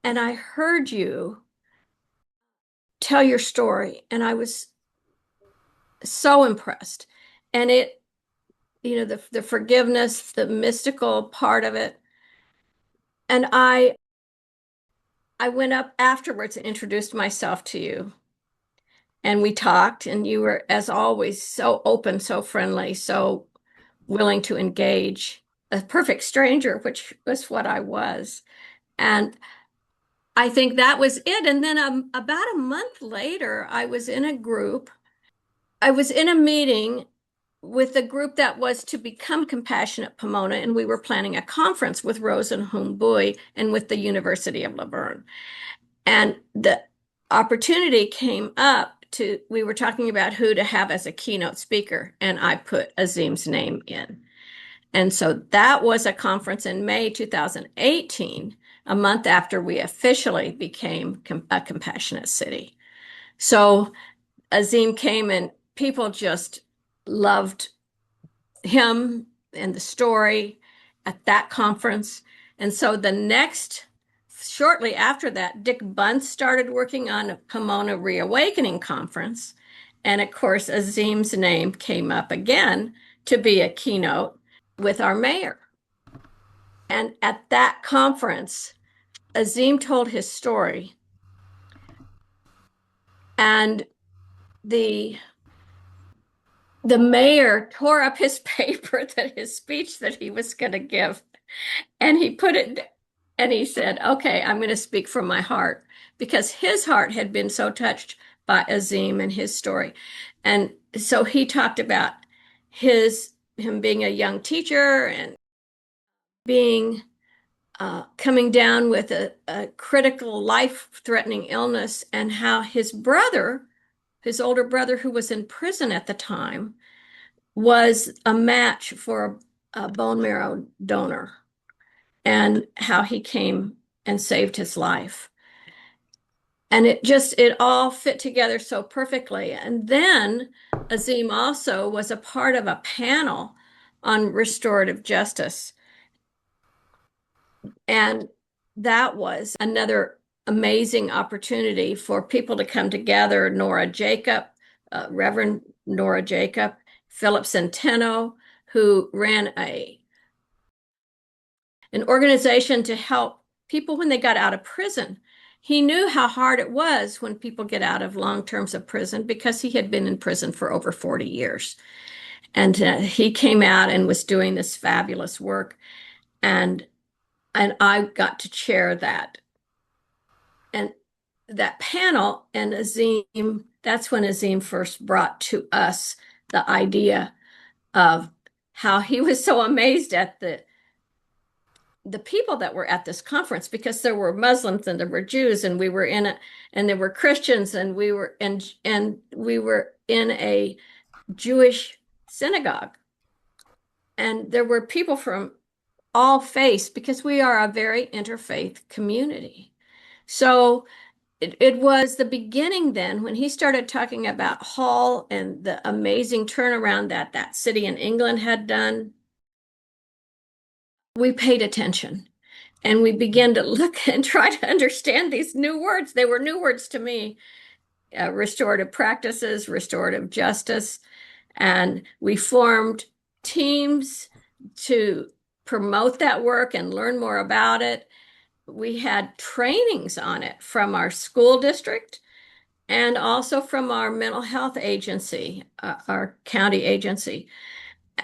and I heard you tell your story, and I was so impressed. And it, the forgiveness, the mystical part of it. And I went up afterwards and introduced myself to you. And we talked, and you were, as always, so open, so friendly, so willing to engage. A perfect stranger, which was what I was. And I think that was it. And then about a month later, I was in a group. I was in a meeting with a group that was to become Compassionate Pomona, and we were planning a conference with Rose and Humbui and with the University of Laverne. And the opportunity came up we were talking about who to have as a keynote speaker, and I put Azim's name in. And so that was a conference in May 2018, a month after we officially became a compassionate city. So Azim came, and people just loved him and the story at that conference. And so shortly after that, Dick Bunce started working on a Pomona Reawakening conference. And of course, Azim's name came up again to be a keynote with our mayor. And at that conference, Azim told his story. And the mayor tore up his paper, his speech that he was going to give. And he put it, and he said, okay, I'm going to speak from my heart, because his heart had been so touched by Azim and his story. And so he talked about him being a young teacher and being coming down with a critical, life-threatening illness, and how his older brother, who was in prison at the time, was a match for a bone marrow donor, and how he came and saved his life. And it all fit together so perfectly. And then Azim also was a part of a panel on restorative justice. And that was another amazing opportunity for people to come together. Nora Jacob, Reverend Nora Jacob, Philip Centeno, who ran an organization to help people when they got out of prison. He knew how hard it was when people get out of long terms of prison, because he had been in prison for over 40 years. And he came out and was doing this fabulous work. And I got to chair that. And that panel, and Azim, that's when Azim first brought to us the idea of how he was so amazed at the people that were at this conference, because there were Muslims and there were Jews, and we were in and there were Christians, and we were in a Jewish synagogue. And there were people from all faiths, because we are a very interfaith community. So it was the beginning then, when he started talking about Hull and the amazing turnaround that city in England had done. We paid attention, and we began to look and try to understand these new words. They were new words to me: restorative practices, restorative justice. And we formed teams to promote that work and learn more about it. We had trainings on it from our school district and also from our mental health agency, our county agency.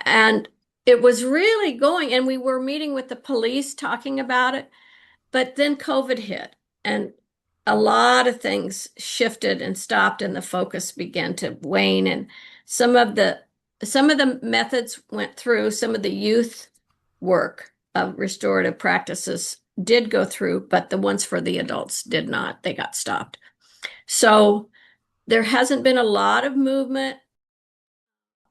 And it was really going, and we were meeting with the police talking about it. But then COVID hit, and a lot of things shifted and stopped, and the focus began to wane. And some of the methods went through, some of the youth work of restorative practices did go through, but the ones for the adults did not. They got stopped. So there hasn't been a lot of movement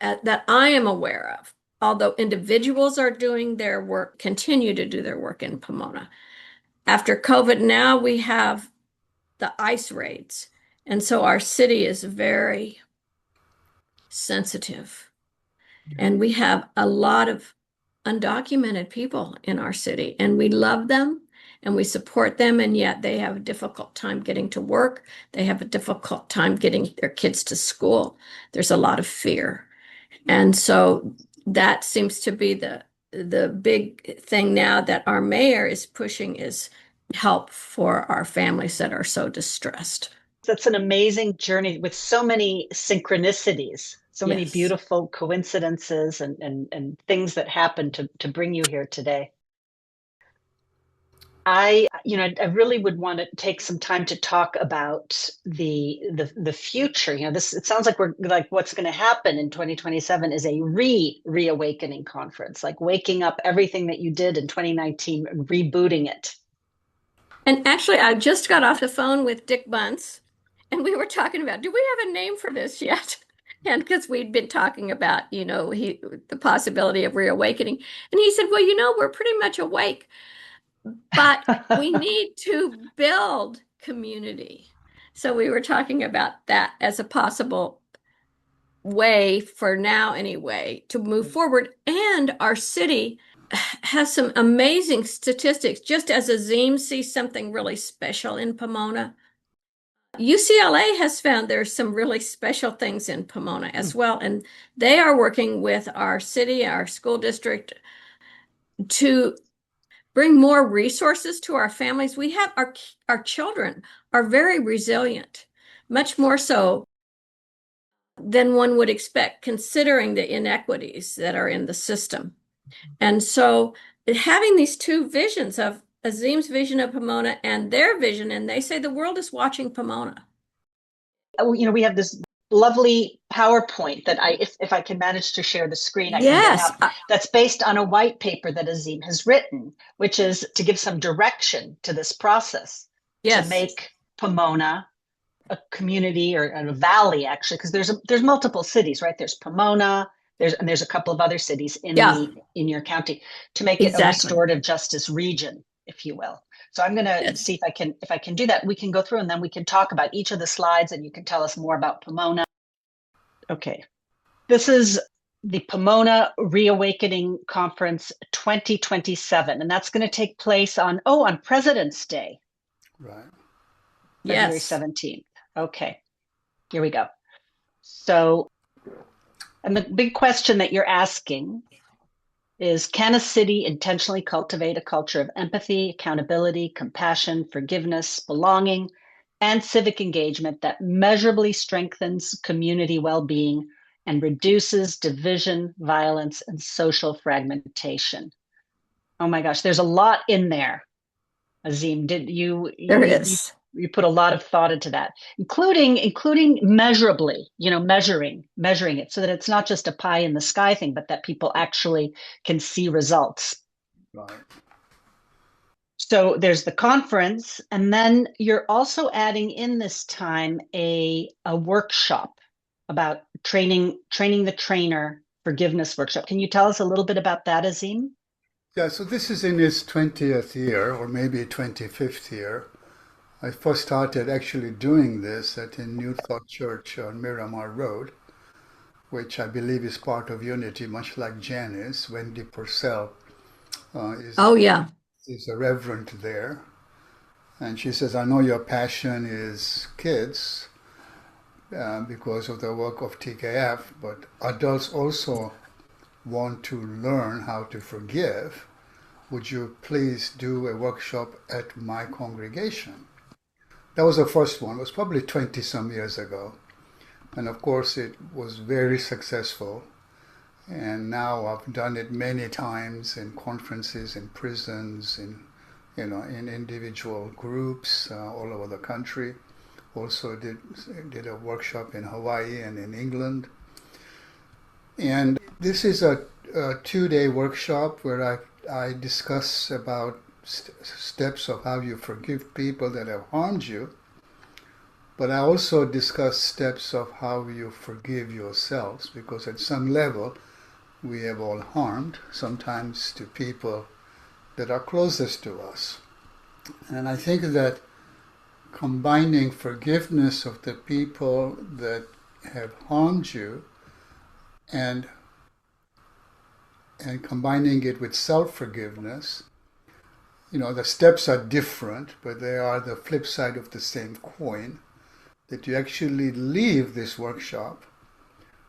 that I am aware of although individuals are doing their work, continue to do their work in Pomona. After COVID, now we have the ICE raids. And so our city is very sensitive. And we have a lot of undocumented people in our city, and we love them and we support them, and yet they have a difficult time getting to work. They have a difficult time getting their kids to school. There's a lot of fear. And so that seems to be the big thing now that our mayor is pushing, is help for our families that are so distressed. That's an amazing journey with so many synchronicities, so many Yes. beautiful coincidences and things that happened to bring you here today. I really would want to take some time to talk about the future. It sounds like we're like, what's going to happen in 2027 is a reawakening conference, like waking up everything that you did in 2019, rebooting it. And actually, I just got off the phone with Dick Bunce, and we were talking about, do we have a name for this yet? And because we'd been talking about, the possibility of reawakening. And he said, well, we're pretty much awake, but we need to build community. So we were talking about that as a possible way, for now anyway, to move forward. And our city has some amazing statistics. Just as Azim sees something really special in Pomona, UCLA has found there's some really special things in Pomona as well. And they are working with our city, our school district, to bring more resources to our families. We have our children are very resilient, much more so than one would expect, considering the inequities that are in the system. And so having these two visions of Azim's vision of Pomona and their vision, and they say the world is watching Pomona. We have this lovely PowerPoint that if I can manage to share the screen, I Yes. can get up. That's based on a white paper that Azim has written, which is to give some direction to this process, Yes. to make Pomona a community or a valley, actually, because there's multiple cities, right? There's Pomona, there's a couple of other cities in your county, to make it a restorative justice region, if you will. So I'm going to see if I can do that. We can go through and then we can talk about each of the slides, and you can tell us more about Pomona. Okay. This is the Pomona Reawakening Conference 2027, and that's going to take place on President's Day. Right. February 17th. Okay. Here we go. So, and the big question that you're asking is, can a city intentionally cultivate a culture of empathy, accountability, compassion, forgiveness, belonging, and civic engagement that measurably strengthens community well-being and reduces division, violence, and social fragmentation? Oh my gosh, there's a lot in there. Azim, you put a lot of thought into that, including measurably, measuring it, so that it's not just a pie in the sky thing, but that people actually can see results. Right. So there's the conference, and then you're also adding in this time a workshop about training the trainer forgiveness workshop. Can you tell us a little bit about that, Azim? Yeah, so this is in its 20th year, or maybe 25th year. I first started actually doing this at a New Thought Church on Miramar Road, which I believe is part of Unity, much like Jan is. Wendy Purcell is a reverend there. And she says, I know your passion is kids because of the work of TKF, but adults also want to learn how to forgive. Would you please do a workshop at my congregation? That was the first one. It was probably 20 some years ago. And of course, it was very successful. And now I've done it many times in conferences, in prisons, in individual groups all over the country. Also did a workshop in Hawaii and in England. And this is a 2-day workshop where I discuss about steps of how you forgive people that have harmed you, but I also discuss steps of how you forgive yourselves, because at some level we have all harmed, sometimes to people that are closest to us. And I think that combining forgiveness of the people that have harmed you and combining it with self-forgiveness, the steps are different, but they are the flip side of the same coin, that you actually leave this workshop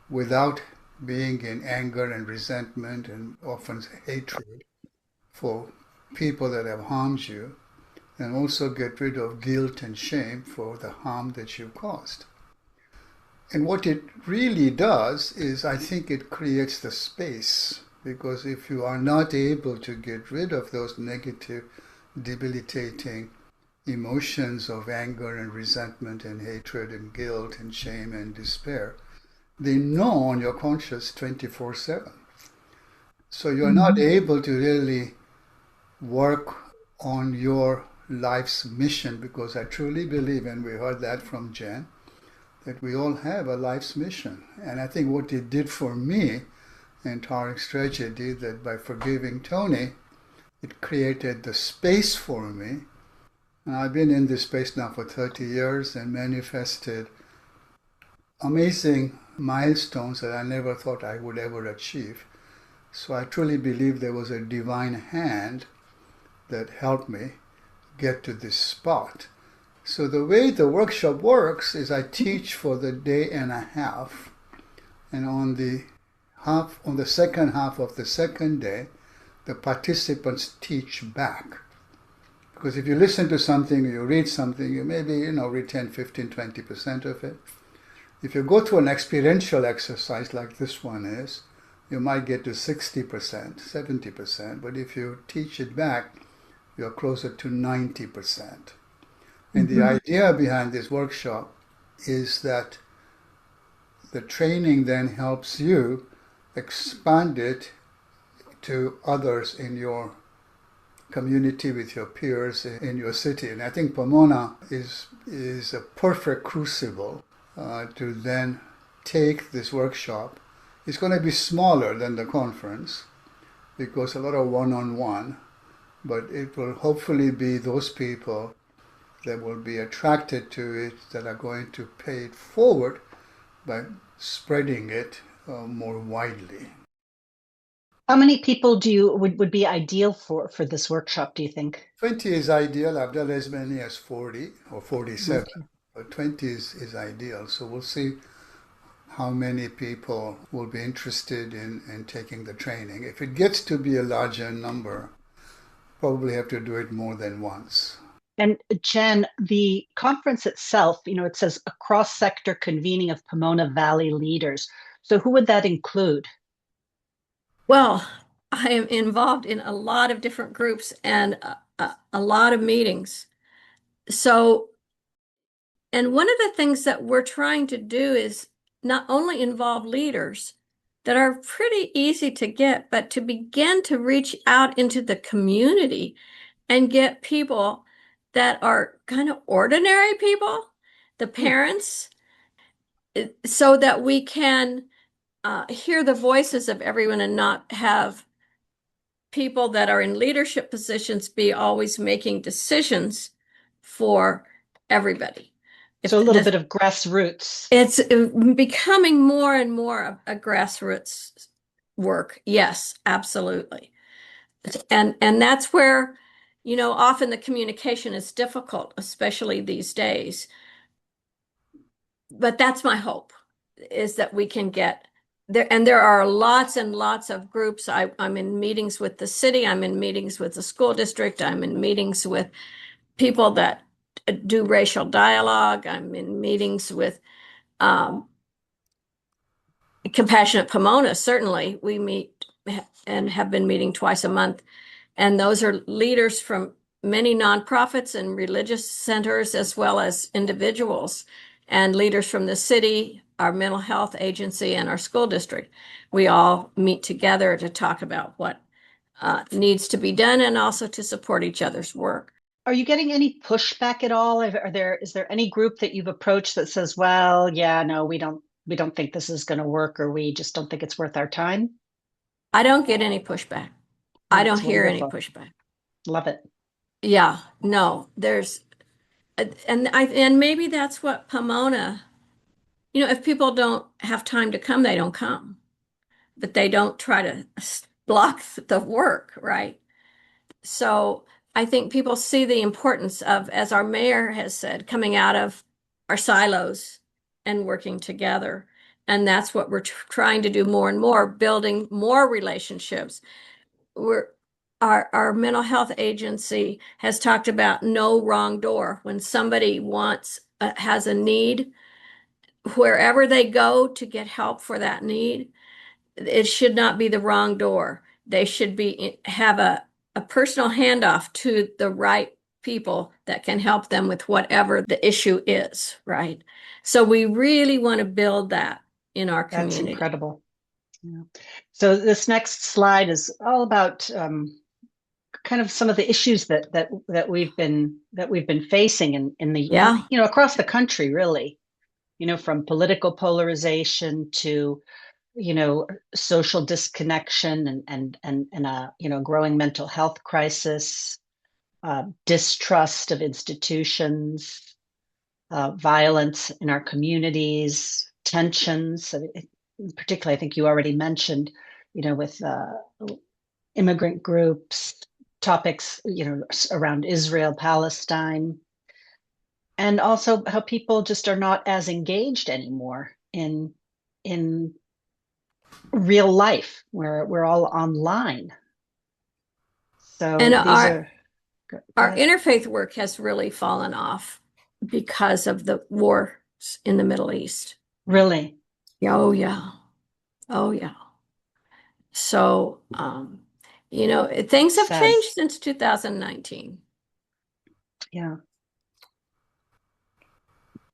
without being in anger and resentment and often hatred for people that have harmed you, and also get rid of guilt and shame for the harm that you caused. And what it really does is, I think it creates the space, because if you are not able to get rid of those negative, debilitating emotions of anger and resentment and hatred and guilt and shame and despair, they gnaw on your conscience 24/7. So you're not able to really work on your life's mission, because I truly believe, and we heard that from Jan, that we all have a life's mission. And I think what it did for me and Tariq's tragedy, that by forgiving Tony, it created the space for me. And I've been in this space now for 30 years and manifested amazing milestones that I never thought I would ever achieve. So I truly believe there was a divine hand that helped me get to this spot. So the way the workshop works is I teach for the day and a half, and on the second half of the second day, the participants teach back. Because if you listen to something, you read something, you maybe retain 15, 20% of it. If you go to an experiential exercise like this one is, you might get to 60%, 70%, but if you teach it back, you're closer to 90%. And the idea behind this workshop is that the training then helps you expand it to others in your community, with your peers in your city. And I think Pomona is a perfect crucible to then take this workshop. It's going to be smaller than the conference because a lot of one-on-one, but it will hopefully be those people that will be attracted to it that are going to pay it forward by spreading it more widely. How many people would be ideal for this workshop, do you think? 20 is ideal. I've done as many as 40 or 47, but 20 is ideal. So we'll see how many people will be interested in taking the training. If it gets to be a larger number, probably have to do it more than once. And Jan, the conference itself, it says a cross-sector convening of Pomona Valley leaders. So who would that include? Well, I am involved in a lot of different groups and a lot of meetings. So, and one of the things that we're trying to do is not only involve leaders that are pretty easy to get, but to begin to reach out into the community and get people that are kind of ordinary people, the parents, so that we can hear the voices of everyone and not have people that are in leadership positions be always making decisions for everybody. So a little bit of grassroots. It's becoming more and more of a grassroots work. Yes, absolutely. And that's where, often the communication is difficult, especially these days. But that's my hope, is that we can get there. And there are lots and lots of groups. I'm in meetings with the city. I'm in meetings with the school district. I'm in meetings with people that do racial dialogue. I'm in meetings with Compassionate Pomona. Certainly, we meet and have been meeting twice a month. And those are leaders from many nonprofits and religious centers, as well as individuals, and leaders from the city, our mental health agency, and our school district. We all meet together to talk about what needs to be done and also to support each other's work. Are you getting any pushback at all? Is there any group that you've approached that says, well, yeah, no, we don't think this is going to work, or we just don't think it's worth our time? I don't get any pushback. I don't That's hear any wonderful. pushback. Love it. Yeah, no, and maybe that's what Pomona, if people don't have time to come, they don't come, but they don't try to block the work, right? So I think people see the importance of, as our mayor has said, coming out of our silos and working together. And that's what we're trying to do more and more, building more relationships. Our mental health agency has talked about no wrong door. When somebody has a need, wherever they go to get help for that need, it should not be the wrong door. They should have a personal handoff to the right people that can help them with whatever the issue is, right? So we really want to build that in our community. That's incredible. Yeah. So this next slide is all about kind of some of the issues that we've been facing in the across the country, really. From political polarization to social disconnection and a growing mental health crisis, distrust of institutions, violence in our communities, tensions. Particularly, I think you already mentioned, with immigrant groups, topics, around Israel, Palestine, and also how people just are not as engaged anymore in real life, where we're all online. So and our ahead. interfaith work has really fallen off because of the wars in the Middle East. Really? Oh yeah. So things have changed since 2019. Yeah.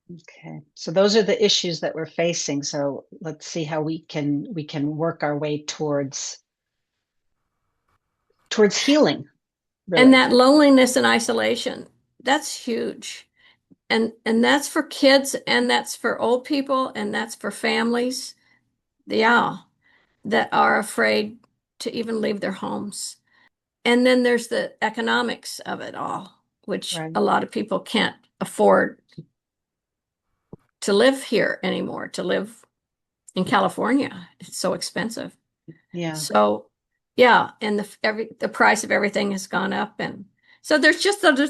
Okay, so those are the issues that we're facing. So let's see how we can work our way towards healing. Really. And that loneliness and isolation, that's huge. And that's for kids, and that's for old people, and that's for families, that are afraid to even leave their homes. And then there's the economics of it all, which a lot of people can't afford to live here anymore, to live in California. It's so expensive. Yeah. So, and the price of everything has gone up. And so there's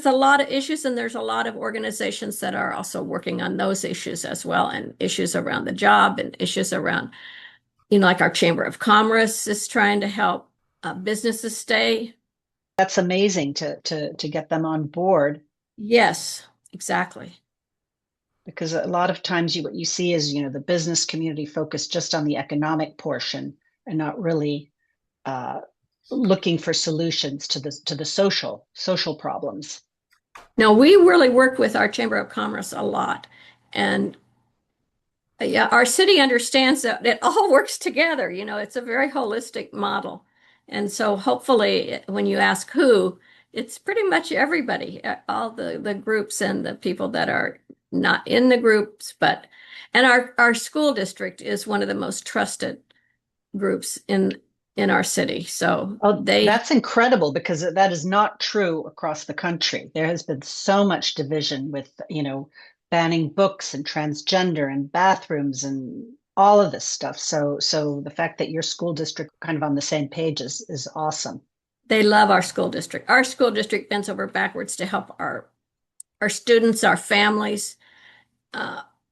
a lot of issues, and there's a lot of organizations that are also working on those issues as well, and issues around the job and issues around, like our Chamber of Commerce is trying to help businesses stay. That's amazing to get them on board. Yes, exactly. Because a lot of times what you see is, the business community focused just on the economic portion and not really looking for solutions to the social problems. Now, we really work with our Chamber of Commerce a lot. And our city understands that it all works together. It's a very holistic model. And so hopefully when you ask who, it's pretty much everybody, all the groups and the people that are not in the groups, and our school district is one of the most trusted groups in our city. So that's incredible, because that is not true across the country. There has been so much division with, banning books and transgender and bathrooms and all of this stuff. So the fact that your school district kind of on the same page is awesome. They love our school district. Our school district bends over backwards to help our students, our families.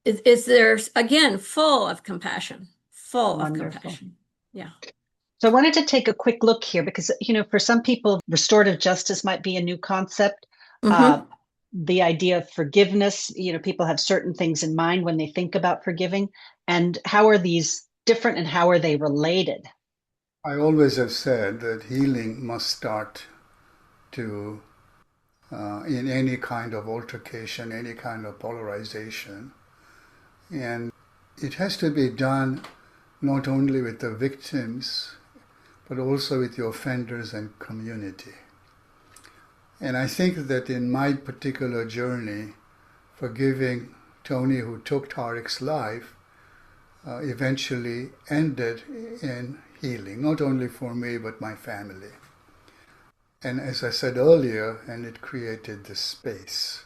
There's, again, full of compassion. Yeah. So I wanted to take a quick look here because, for some people, restorative justice might be a new concept. Mm-hmm. The idea of forgiveness, people have certain things in mind when they think about forgiving. And how are these different, and how are they related? I always have said that healing must start in any kind of altercation, any kind of polarization. And it has to be done not only with the victims, but also with the offenders and community. And I think that in my particular journey, forgiving Tony, who took Tariq's life, eventually ended in healing, not only for me, but my family. And as I said earlier, and it created this space.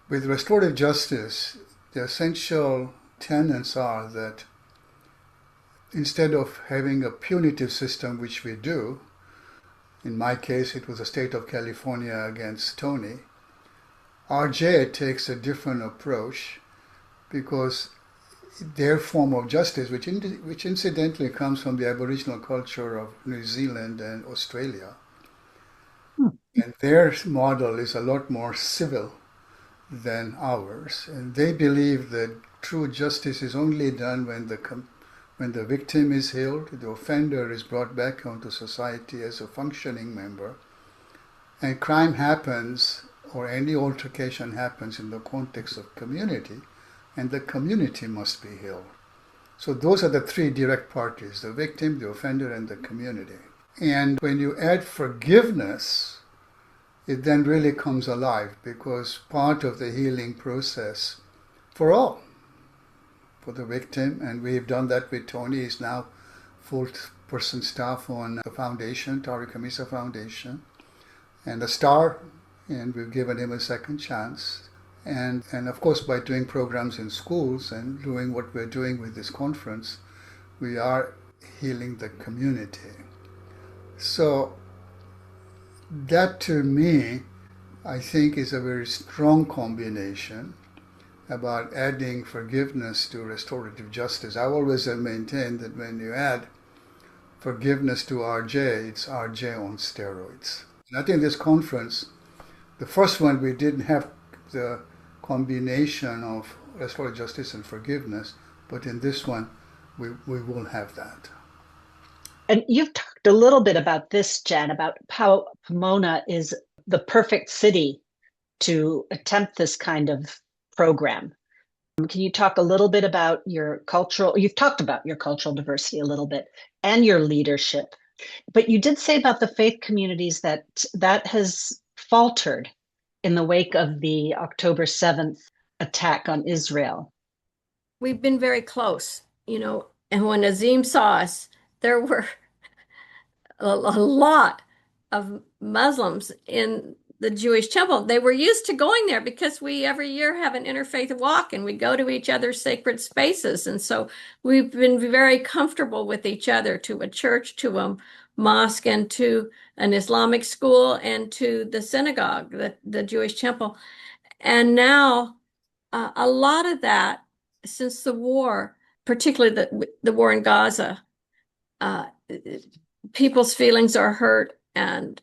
With restorative justice, the essential tenets are that instead of having a punitive system, which we do, in my case, it was the state of California against Tony, RJ takes a different approach because their form of justice, which incidentally comes from the Aboriginal culture of New Zealand and Australia, and their model is a lot more civil than ours. And they believe that true justice is only done when the victim is healed, the offender is brought back onto society as a functioning member, and crime happens or any altercation happens in the context of community, and the community must be healed. So those are the three direct parties: the victim, the offender, and the community. And when you add forgiveness, it then really comes alive, because part of the healing process for all, for the victim, and we've done that with Tony. He's now full-person staff on the foundation, Tariq Khamisa Foundation, and a star, and we've given him a second chance. And of course, by doing programs in schools and doing what we're doing with this conference, we are healing the community. So that, to me, I think is a very strong combination about adding forgiveness to restorative justice. I always have maintained that when you add forgiveness to RJ, it's RJ on steroids. And I think this conference, the first one, we didn't have the combination of restorative justice and forgiveness, but in this one, we will have that. And you've talked a little bit about this, Jan, about how Pomona is the perfect city to attempt this kind of program. Can you talk a little bit about you've talked about your cultural diversity a little bit and your leadership, but you did say about the faith communities that has faltered in the wake of the October 7th attack on Israel. We've been very close, and when Azim saw us, there were a lot of Muslims in the Jewish temple. They were used to going there because we every year have an interfaith walk and we go to each other's sacred spaces. And so we've been very comfortable with each other, to a church, to a mosque, and to an Islamic school, and to the synagogue, the Jewish temple. And now a lot of that, since the war, particularly the war in Gaza, people's feelings are hurt, and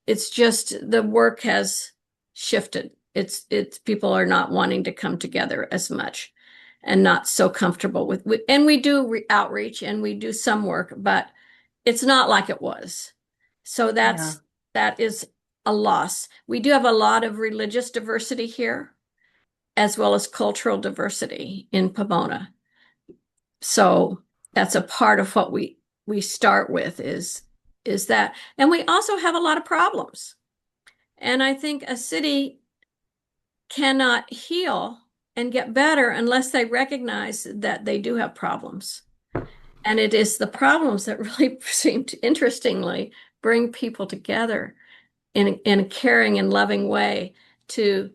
it's just the work has shifted. It's people are not wanting to come together as much, and not so comfortable with and we do outreach and we do some work, but it's not like it was. So that is a loss. We do have a lot of religious diversity here, as well as cultural diversity in Pomona. So that's a part of what we start with is that. And we also have a lot of problems. And I think a city cannot heal and get better unless they recognize that they do have problems. And it is the problems that really seem to, interestingly, bring people together in a caring and loving way to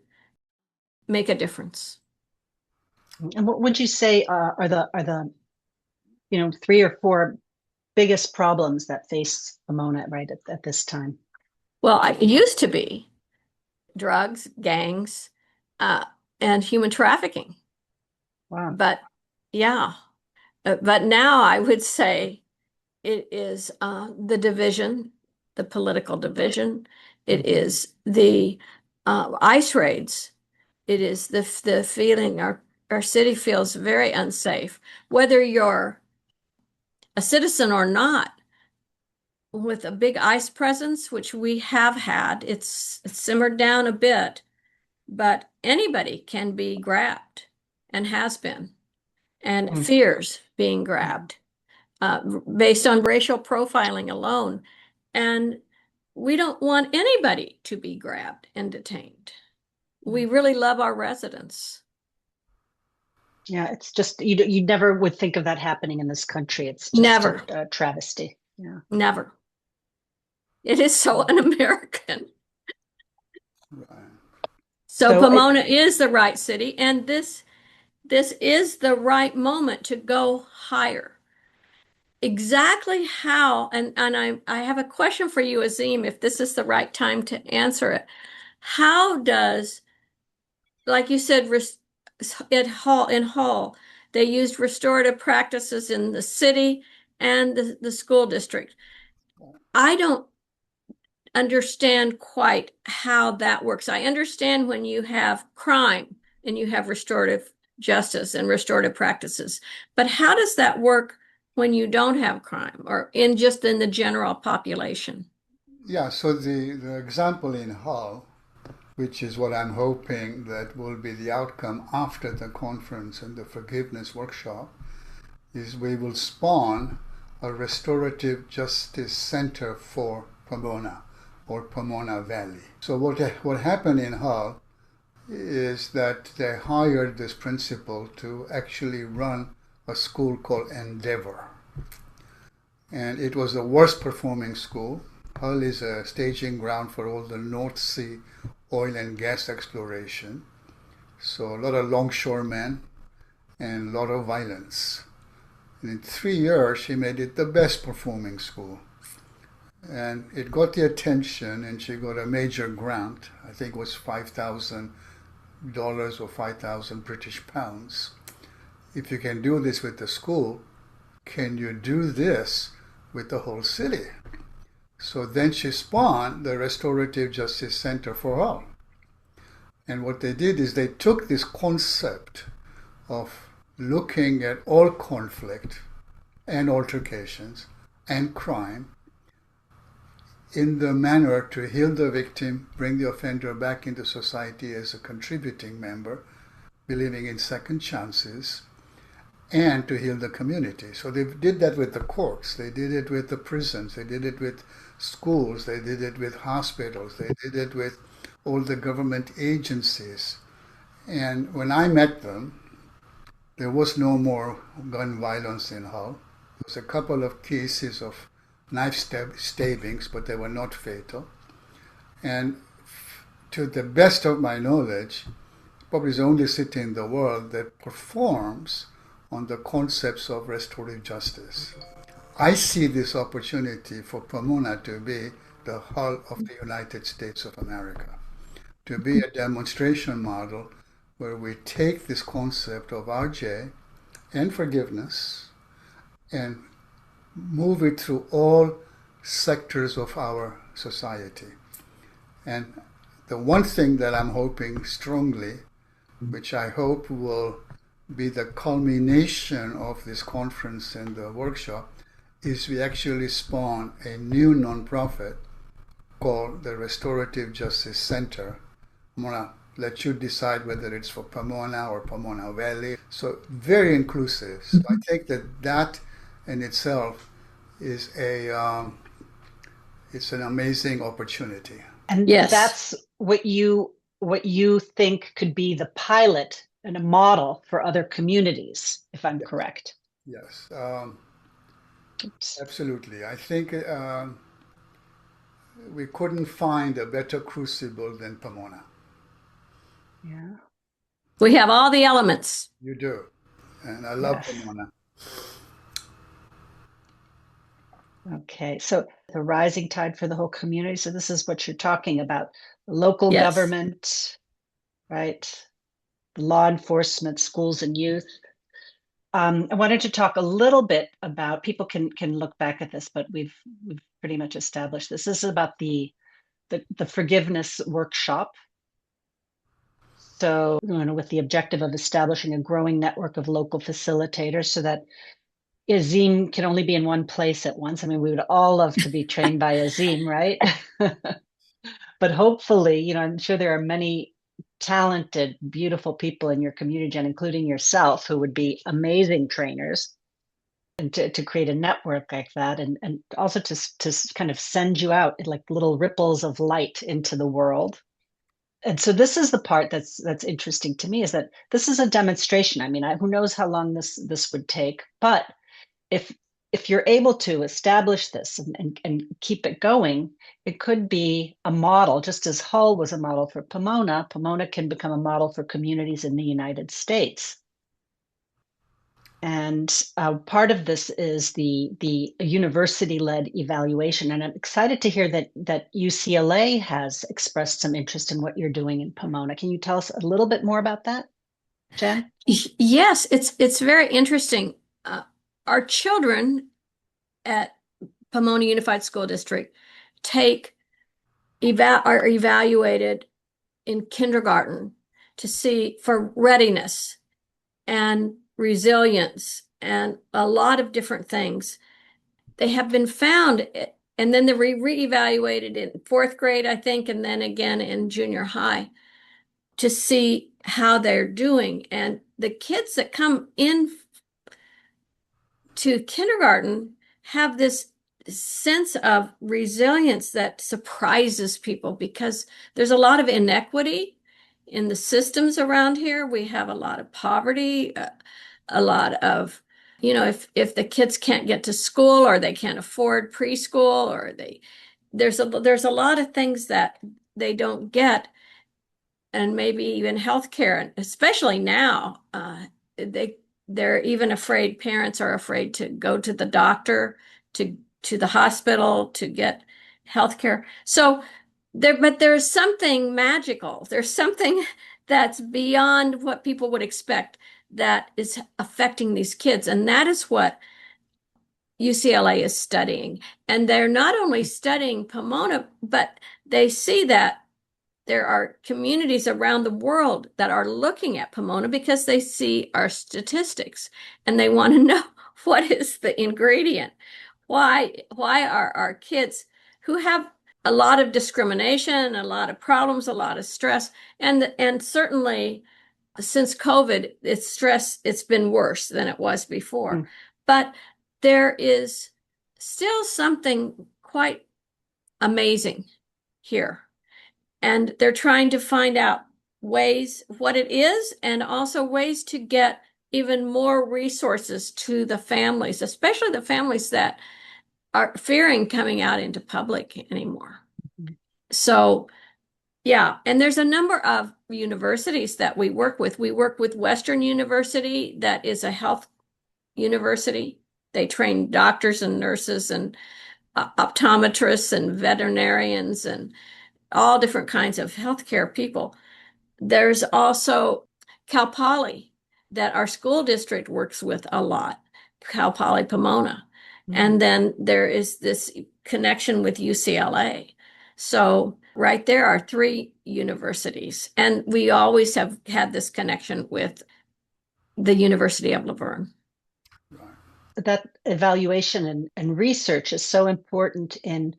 make a difference. And what would you say are the 3 or 4 biggest problems that face Pomona right at this time? Well, it used to be drugs, gangs, and human trafficking. Wow. But now I would say it is the division, the political division. It is the ICE raids. It is the feeling our city feels very unsafe, whether you're a citizen or not. With a big ICE presence, which we have had, it's simmered down a bit, but anybody can be grabbed and has been, and fears being grabbed based on racial profiling alone. And we don't want anybody to be grabbed and detained. We really love our residents. Yeah, it's just you never would think of that happening in this country. It's just Never. a travesty. Yeah. Never. It is so un-American. So Pomona is the right city, and this is the right moment to go higher. Exactly how, and I have a question for you, Azim, if this is the right time to answer it. How does, like you said, in Hall, they used restorative practices in the city and the school district. I don't understand quite how that works. I understand when you have crime and you have restorative justice and restorative practices, but how does that work when you don't have crime or in the general population? Yeah, so the example in Hull, which is what I'm hoping that will be the outcome after the conference and the forgiveness workshop, is we will spawn a restorative justice center for Pomona or Pomona Valley. So what happened in Hull is that they hired this principal to actually run a school called Endeavor. And it was the worst performing school. Hull is a staging ground for all the North Sea oil and gas exploration. So a lot of longshoremen and a lot of violence. And in 3 years, she made it the best performing school. And it got the attention, and she got a major grant. I think it was $5,000 or 5,000 British pounds. If you can do this with the school, can you do this with the whole city? So then she spawned the Restorative Justice Center for All. And what they did is they took this concept of looking at all conflict and altercations and crime in the manner to heal the victim, bring the offender back into society as a contributing member, believing in second chances, and to heal the community. So they did that with the courts, they did it with the prisons, they did it with schools, they did it with hospitals, they did it with all the government agencies. And when I met them, there was no more gun violence in Hull. There was a couple of cases of knife stabbings, but they were not fatal. And to the best of my knowledge, probably the only city in the world that performs on the concepts of restorative justice. I see this opportunity for Pomona to be the Hull of the United States of America, to be a demonstration model where we take this concept of RJ and forgiveness and move it through all sectors of our society. And the one thing that I'm hoping strongly, which I hope will be the culmination of this conference and the workshop, is we actually spawn a new nonprofit called the Restorative Justice Center. I'm gonna let you decide whether it's for Pomona or Pomona Valley. So very inclusive. So I think that in itself is it's an amazing opportunity. And that's what you think could be the pilot and a model for other communities, if I'm correct. Yes, absolutely. I think we couldn't find a better crucible than Pomona. Yeah. We have all the elements. You do. And I love Pomona. Okay, so the rising tide for the whole community. So this is what you're talking about. Local government, right? Law enforcement, schools and youth. I wanted to talk a little bit about, people can look back at this, but we've pretty much established this. This is about the forgiveness workshop. So, with the objective of establishing a growing network of local facilitators so that Azim can only be in one place at once. I mean, we would all love to be trained by Azim, right? But hopefully, I'm sure there are many talented, beautiful people in your community, Jen, including yourself, who would be amazing trainers, and to create a network like that, and also to kind of send you out like little ripples of light into the world. And so this is the part that's interesting to me, is that this is a demonstration. I mean, who knows how long this would take, but if you're able to establish this and keep it going, it could be a model, just as Hull was a model for Pomona. Pomona can become a model for communities in the United States. And part of this is the university-led evaluation. And I'm excited to hear that UCLA has expressed some interest in what you're doing in Pomona. Can you tell us a little bit more about that, Jen? Yes, it's very interesting. Our children at Pomona Unified School District are evaluated in kindergarten to see for readiness and resilience and a lot of different things. They have been found, and then they're reevaluated in fourth grade, I think, and then again in junior high to see how they're doing. And the kids that come in to kindergarten have this sense of resilience that surprises people, because there's a lot of inequity in the systems around here. We have a lot of poverty, a lot of, if the kids can't get to school, or they can't afford preschool, or there's a lot of things that they don't get, and maybe even healthcare, and especially now, they're even afraid. Parents are afraid to go to the doctor, to the hospital, to get healthcare. So there's something magical. There's something that's beyond what people would expect that is affecting these kids. And that is what UCLA is studying. And they're not only studying Pomona, but they see that there are communities around the world that are looking at Pomona because they see our statistics and they want to know, what is the ingredient? Why are our kids who have a lot of discrimination, a lot of problems, a lot of stress, and certainly since COVID, it's been worse than it was before. But there is still something quite amazing here. And they're trying to find out ways, what it is, and also ways to get even more resources to the families, especially the families that are fearing coming out into public anymore. So, yeah, and there's a number of universities that we work with. We work with Western University, that is a health university. They train doctors and nurses and optometrists and veterinarians and all different kinds of healthcare people. There's also Cal Poly that our school district works with a lot, Cal Poly Pomona. And then there is this connection with UCLA. So right there are 3 universities. And we always have had this connection with the University of Laverne. That evaluation and research is so important in,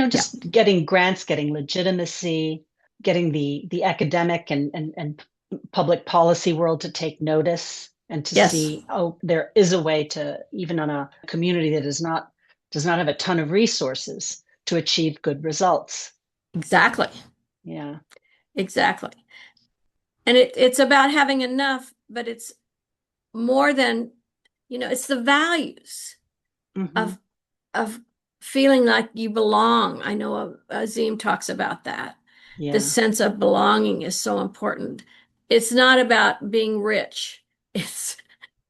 just getting grants, getting legitimacy, getting the academic and public policy world to take notice and to see, there is a way to, even on a community that does not have a ton of resources, to achieve good results. Exactly. Yeah. Exactly. And it's about having enough, but it's more than, it's the values of feeling like you belong. I know Azim talks about that. Yeah. The sense of belonging is so important. It's not about being rich.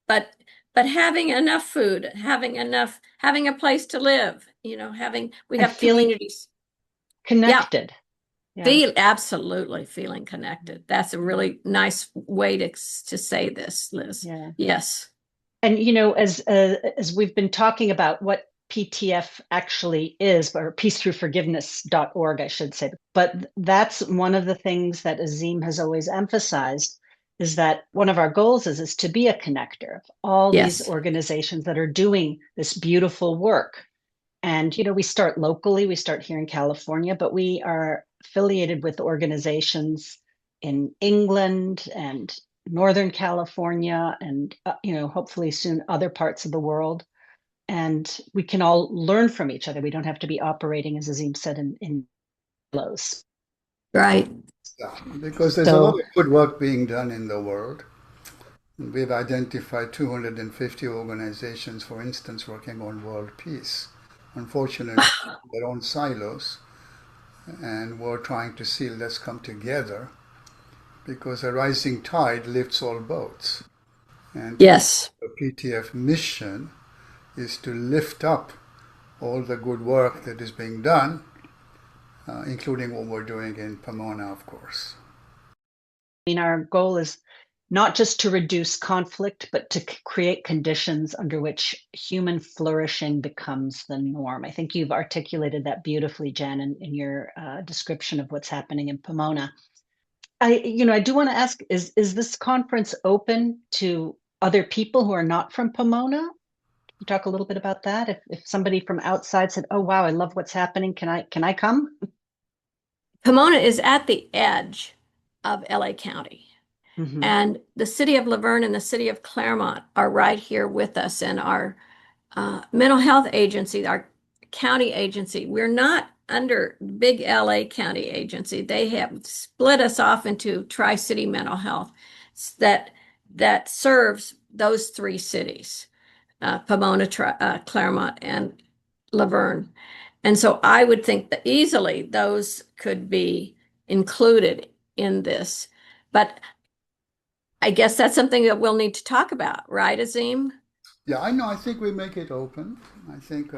But having enough food, having a place to live, we have communities. Connected. Yeah. Absolutely feeling connected. That's a really nice way to say this, Liz. Yeah. Yes. And, as we've been talking about what PTF actually is, or peacethruforgiveness.org, I should say. But that's one of the things that Azim has always emphasized, is that one of our goals is to be a connector of all these organizations that are doing this beautiful work. And, we start locally, we start here in California, but we are affiliated with organizations in England and Northern California and, hopefully soon other parts of the world. And we can all learn from each other. We don't have to be operating, as Azim said, in silos. Right. Yeah, because there's a lot of good work being done in the world. We've identified 250 organizations, for instance, working on world peace. Unfortunately, their own silos, and we're trying to see, let's come together, because a rising tide lifts all boats. And Yes. the PTF mission is to lift up all the good work that is being done, including what we're doing in Pomona, of course. I mean, our goal is not just to reduce conflict, but to create conditions under which human flourishing becomes the norm. I think you've articulated that beautifully, Jan, in your description of what's happening in Pomona. I do want to ask, is this conference open to other people who are not from Pomona? Can you talk a little bit about that? If somebody from outside said, "Oh, wow, I love what's happening. Can I come?" Pomona is at the edge of LA County. Mhm. And the city of Laverne and the city of Claremont are right here with us. And our mental health agency, our county agency, we're not under big LA County agency. They have split us off into Tri-City Mental Health that serves those three cities, Pomona, Claremont, and Laverne. And so I would think that easily those could be included in this. But I guess that's something that we'll need to talk about, right, Azim? Yeah, I know. I think we make it open. I think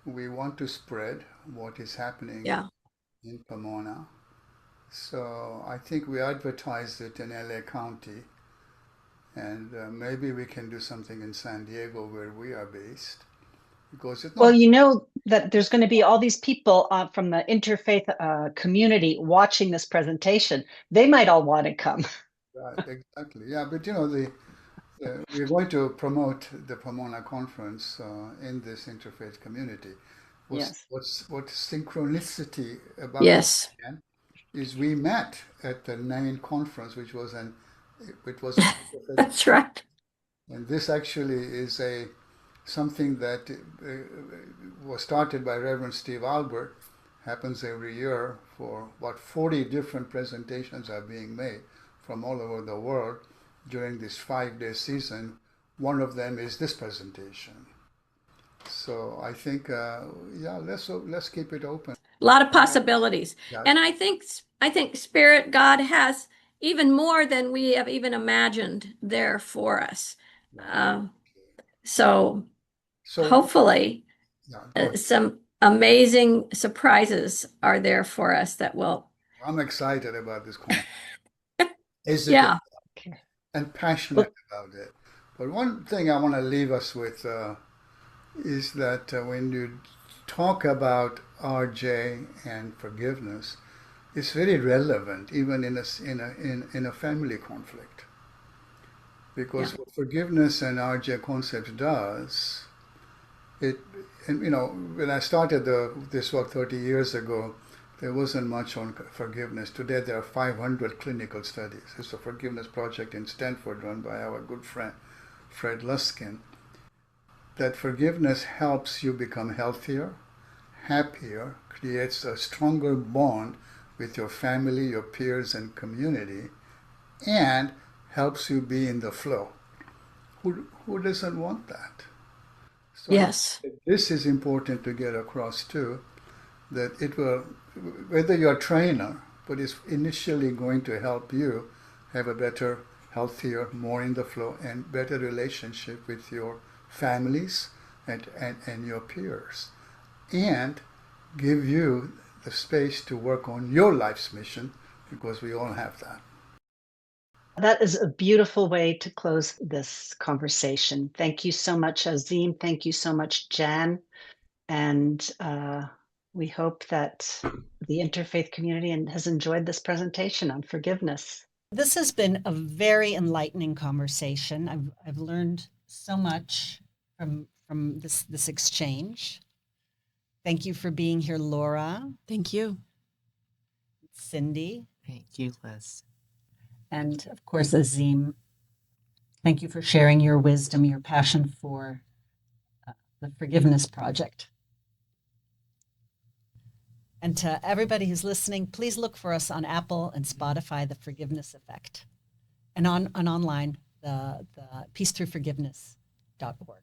we want to spread what is happening in Pomona. So I think we advertised it in LA County, and maybe we can do something in San Diego where we are based. Because it's not. Well, you know that there's going to be all these people from the interfaith community watching this presentation. They might all want to come. Right, exactly. Yeah, but we're going to promote the Pomona conference in this interfaith community. Yes. What's synchronicity about Yes. it is we met at the main conference, which was That's right. And this actually is something that was started by Reverend Steve Albert, happens every year for about 40 different presentations are being made from all over the world during this 5-day season. One of them is this presentation. So I think, let's keep it open. A lot of possibilities. Yeah. And I think Spirit God has even more than we have even imagined there for us. So hopefully some amazing surprises are there for us that will. I'm excited about this conference. Yeah. And passionate about it. But one thing I want to leave us with is that when you talk about RJ and forgiveness, it's very relevant even in a family conflict. Because what forgiveness and RJ concept does, when I started this work 30 years ago, there wasn't much on forgiveness. Today there are 500 clinical studies. It's a forgiveness project in Stanford run by our good friend Fred Luskin. That forgiveness helps you become healthier, happier, creates a stronger bond with your family, your peers, and community, and helps you be in the flow. Who doesn't want that? So yes. This is important to get across too, that it will, whether you're a trainer, but it's initially going to help you have a better, healthier, more in the flow, and better relationship with your families and your peers, and give you the space to work on your life's mission, because we all have that. That is a beautiful way to close this conversation. Thank you so much, Azim. Thank you so much, Jan. And we hope that the interfaith community has enjoyed this presentation on forgiveness. This has been a very enlightening conversation. I've learned so much from this exchange. Thank you for being here, Laura. Thank you. Cindy. Thank you, Liz. And of course, Azim, thank you for sharing your wisdom, your passion for the Forgiveness Project. And to everybody who's listening, please look for us on Apple and Spotify, The Forgiveness Effect, and online, the peacethruforgiveness.org.